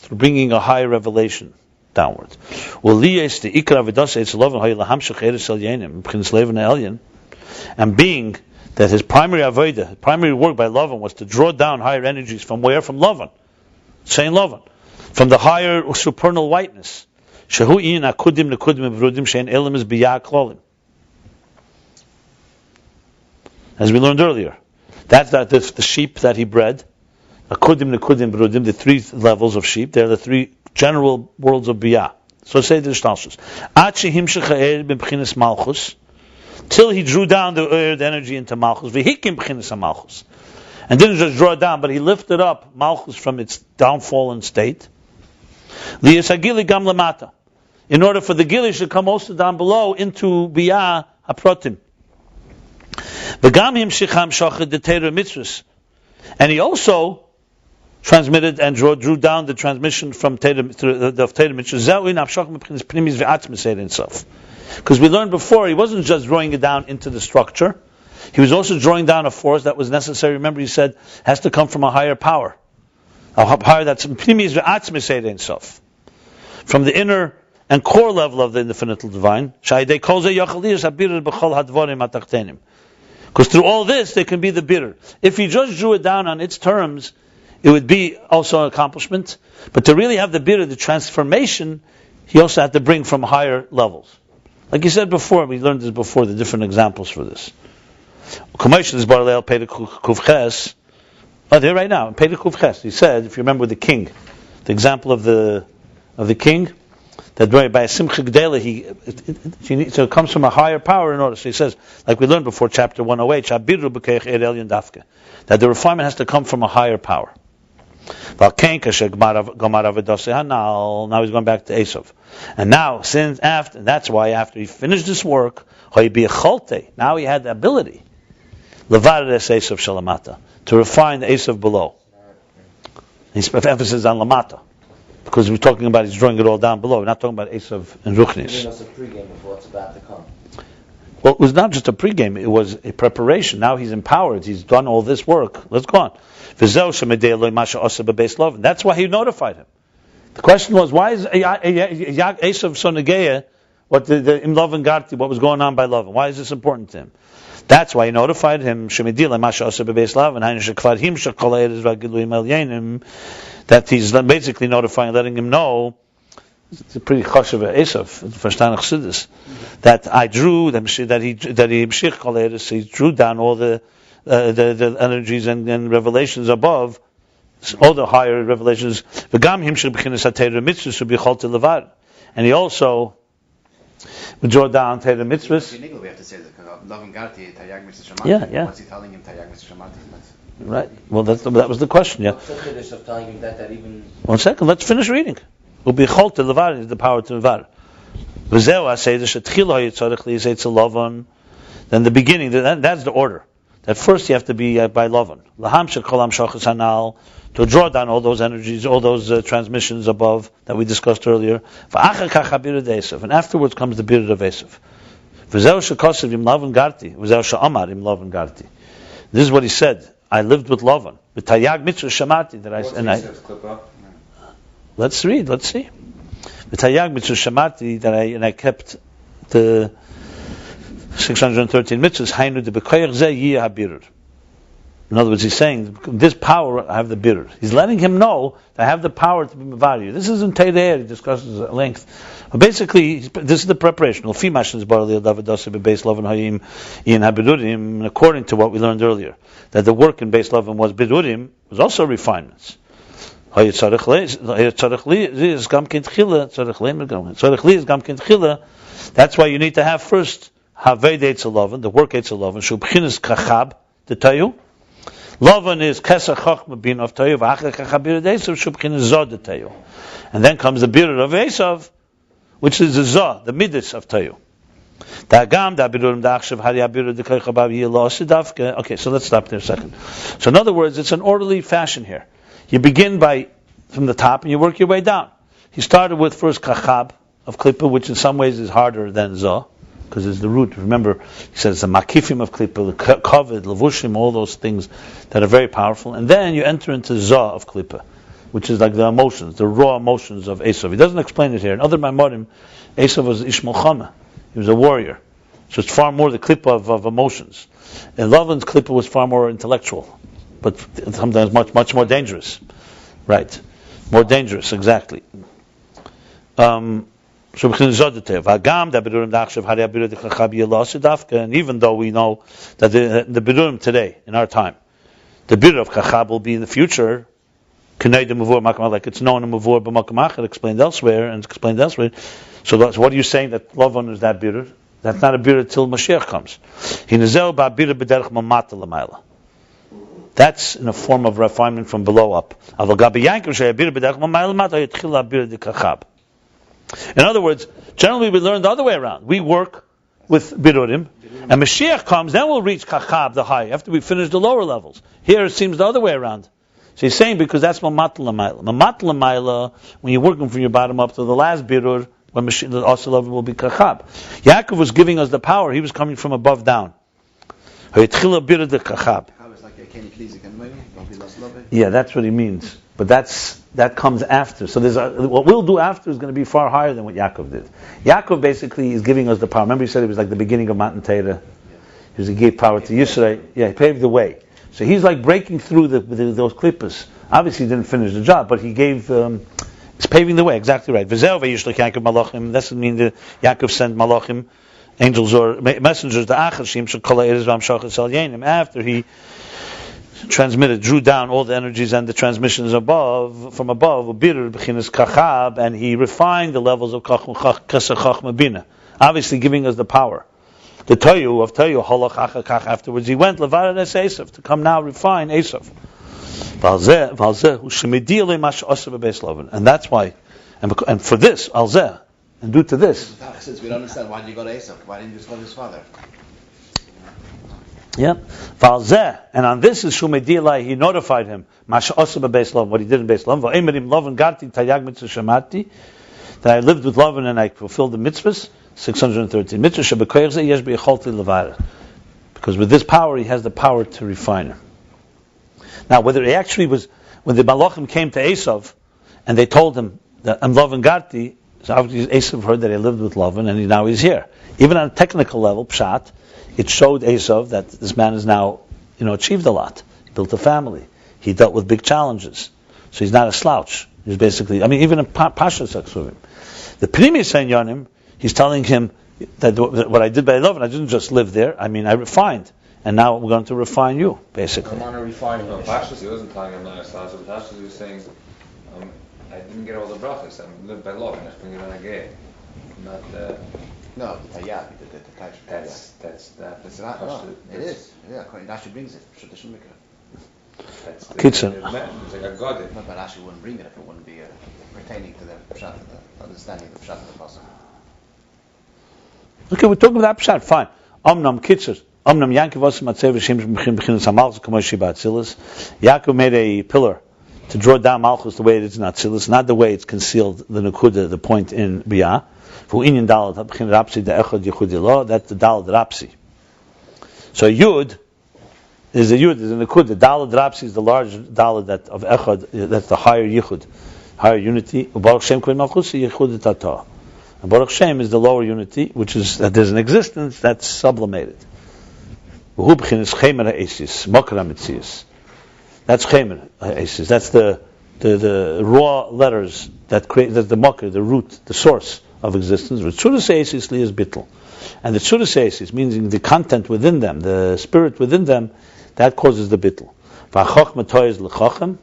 Through bringing a higher revelation downwards. And being that his primary avodah, primary work by Laban was to draw down higher energies from where? From Laban. Saying Laban. From the higher supernal whiteness. As we learned earlier, that's the sheep that he bred, the three levels of sheep. They're the three general worlds of biyah. So say the Discourse. Till he drew down the energy into malchus, and didn't just draw it down, but he lifted up malchus from its downfallen state. In order for the gili to come also down below into biyah haprotim. And he also transmitted and drew down the transmission from the Torah mitzvahs. Because we learned before, he wasn't just drawing it down into the structure, he was also drawing down a force that was necessary. Remember, he said has to come from a higher power, a power that's from the inner and core level of the infinital divine. Because through all this, there can be the bitter. If he just drew it down on its terms, it would be also an accomplishment. But to really have the bitter, the transformation, he also had to bring from higher levels. Like you said before, we learned this before, the different examples for this. Commercial is Barleel Pei Kuvches. Oh, there right now, Pei Kuvches. He said, if you remember the king, the example of the king, that by a simcha gdela, so it comes from a higher power in order. So he says, like we learned before, chapter 108, that the refinement has to come from a higher power. Now he's going back to Esav. And now, that's why after he finished this work, now he had the ability to refine the Esav below. He's emphasis on Lamata. Because we're talking about he's drawing it all down below. We're not talking about Esav and Ruchnis. Giving us a pregame of what's about to come. Well, it was not just a pregame, it was a preparation. Now he's empowered, he's done all this work. Let's go on. That's why he notified him. The question was, why is Esav so negeya, what the Laban Garti, what was going on by Laban? Why is this important to him? That's why he notified him that he's basically notifying, letting him know. It's a pretty chashuv Esav, verstanden Chassidus, that he drew down all the energies and revelations above, all the higher revelations. And he also would draw down Torah mitzvahs. We have to say that Laban Garti, Tayag Mitzvah Shamati. Yeah. What's he telling him, Tayag Mitzvah Shamati? Right. Well, that was the question. Yeah. Telling him that even 1 second. Let's finish reading. Will be chol to levar is the power to levar. Then the beginning. That's the order. That first you have to be by Lavan. To draw down all those energies, all those transmissions above that we discussed earlier. And afterwards comes the beard of Esav. This is what he said. I lived with Lavan. Let's read. Let's see. And I kept the 613 mitzvahs. In other words, he's saying, this power, I have the birur. He's letting him know that I have the power to be mevayu. This isn't Teireh, he discusses at length. But basically, this is the preparation. According to what we learned earlier, that the work in Beis Lavan was birurim, was also refinements. That's why you need to have first Haved Eitzel, the work Eitzel Lavan, Shubchinas Kachab, the Tayu. Lavan is Kesach Chachma Bin of Tayu, V'achar Kachab Bir Esav, Shubchinas Zod the Tayu. And then comes the Bir of Esav, which is the Zod, the Midas of Tayu. Okay, so let's stop there a second. So in other words, it's an orderly fashion here. You begin from the top and you work your way down. He started with first Kachab of Klippa, which in some ways is harder than Zah, because it's the root. Remember, he says the Makifim of Klippa, the Kovid, Levushim, all those things that are very powerful. And then you enter into Zah of Klippa, which is like the emotions, the raw emotions of Esav. He doesn't explain it here. In other Maimorim, Esav was Ishmael Chama. He was a warrior. So it's far more the Klippa of emotions. And Lavan's Klippa was far more intellectual, but sometimes much more dangerous. Right. More dangerous, exactly. And even though we know that the bidurim today, in our time, the bidur of Chachab will be in the future, like it's known in Mavur b'Makamach, explained elsewhere. So what are you saying, that Lavan is that bidur? That's not a bidur till Mashiach comes. That's in a form of refinement from below up. In other words, generally we learn the other way around. We work with birurim, and Mashiach comes, then we'll reach Kachab, the high, after we finish the lower levels. Here it seems the other way around. So he's saying because that's Mamat L'mayla. Mamat L'mayla, when you're working from your bottom up to the last birur, when Mashiach, the also level will be Kachab. Yaakov was giving us the power, he was coming from above down. Yeah, that's what he means. But that comes after. So what we'll do after is going to be far higher than what Yaakov did. Yaakov basically is giving us the power. Remember he said it was like the beginning of Matan Torah. He gave power to Yisrael. Yeah, he paved the way. So he's like breaking through those klippas. Obviously he didn't finish the job, but he gave It's paving the way, exactly right. Vayishlach Yaakov malachim. Doesn't mean that Yaakov sent malachim, angels or messengers to Achashim. After he drew down all the energies and the transmissions from above, and he refined the levels of Chachma Bina, obviously giving us the power. The Toyu of Toyu, afterwards he went Levared es Esav, to come now refine Esav. And that's why, and for this, Alzeh, and due to this. Since we don't understand, why did you go to Esav? Why didn't you just go to his father? Yeah, and on this is Shumedilai. He notified him what he did in Beis Lavan. That I lived with Laban and I fulfilled the mitzvahs. 613 mitzvahs. Because with this power, he has the power to refine him. Now, whether he actually was when the malachim came to Esav and they told him that I'm Lavan Garti, so obviously Esav heard that he lived with Laban and now he's here. Even on a technical level, pshat. It showed Esav that this man has now, achieved a lot. He built a family. He dealt with big challenges. So he's not a slouch. He's basically, even a pasha sucks with him. The Pnimi Senyonim, he's telling him that what I did by love, and I didn't just live there. I refined. And now we're going to refine you, basically. I want to refine you. Pashas, he wasn't telling him not a slouch. Pashas, he was saying, I didn't get all the brachas. I lived by love, and I bring it on a gay. Not No, the Tayyab, the Kaj. That's not. No, it is. Yeah, Rashi brings it. Tradition maker. That's the Kitchen. It's like I got it. But Rashi wouldn't bring it if it wouldn't be pertaining to the pshat, the understanding of the pshat of the pasuk. Okay, we're talking about pshat. Fine. Omnam kitzer. Omnam Yaakov was matzev v'shem b'chinas hamalchus k'moshi ba'atzilus. Yaakov made a pillar to draw down malchus the way it is in atzilus, not the way it's concealed, the nekuda, the point in biyah. That's the dalet rapsi. So yud is the nekuda. The dalet rapsi is the large dalet of echad. That's the higher yichud, higher unity. Baruch Shem and Baruch Shem is the lower unity, which is that there's an existence that's sublimated. That's chemer. That's the raw letters that create. That's the makar, the root, the source of existence. Tzudas Eisis is bittul, and the Tzudas Eisis, meaning the content within them, the spirit within them, that causes the bittul. V'achachma toyes l'chachem,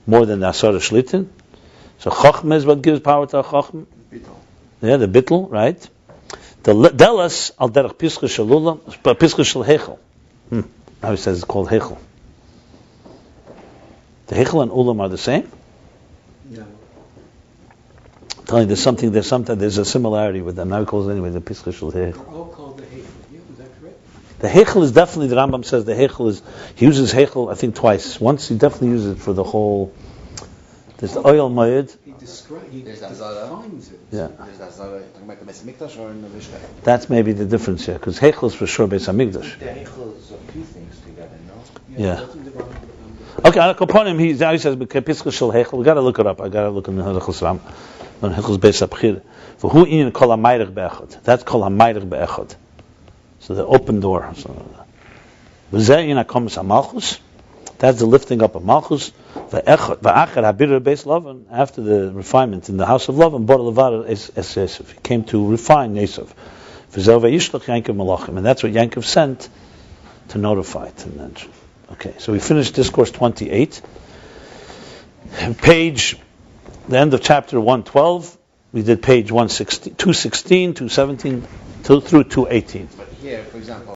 more than the asara shlitin. So chachma is what gives power to a chachma. Yeah, the bittul, right? The delas al derech pischa shalulam, pischa shel hechel. Now he says it's called hechel. The hechel and ulam are the same. Yeah. I'm telling you, there's a similarity with them. Now he calls it anyway the pischa shel hechel. They're all called the hechel. Yeah, is that correct? The hechel is definitely, the Rambam says the hechel is, he uses hechel I think twice. Once he definitely uses it for the whole. There's the oil mayed. He There's that defines it. Yeah. There's that Zara, talking about the Beis Hamikdash or in the Vayishlach? That's maybe the difference here, because hechel is for sure Beis Hamikdash. The hechel is a few things together, no? Yeah. Doesn't the Rambam- Okay, upon him, he says, "Pischa shel hechel." We got to look it up. I got to look in the Hechel Ram. When Hechel's Beis Abchir. For who in kol hamayrik be'echad? That's kol hamayrik be'echad. So the open door. V'zeh in hakomas hamalchus. That's the lifting up of malchus. V'echad v'achar habir beis Lavan. After the refinement in the house of Lavan, bor levar es Esav. He came to refine Esav. V'zeh Vayishlach Yaakov malachim, and that's what Yaakov sent to notify it. Okay, so we finished Discourse 28. Page, the end of chapter 112. We did page 116, 216, 217, through 218. But here, for example,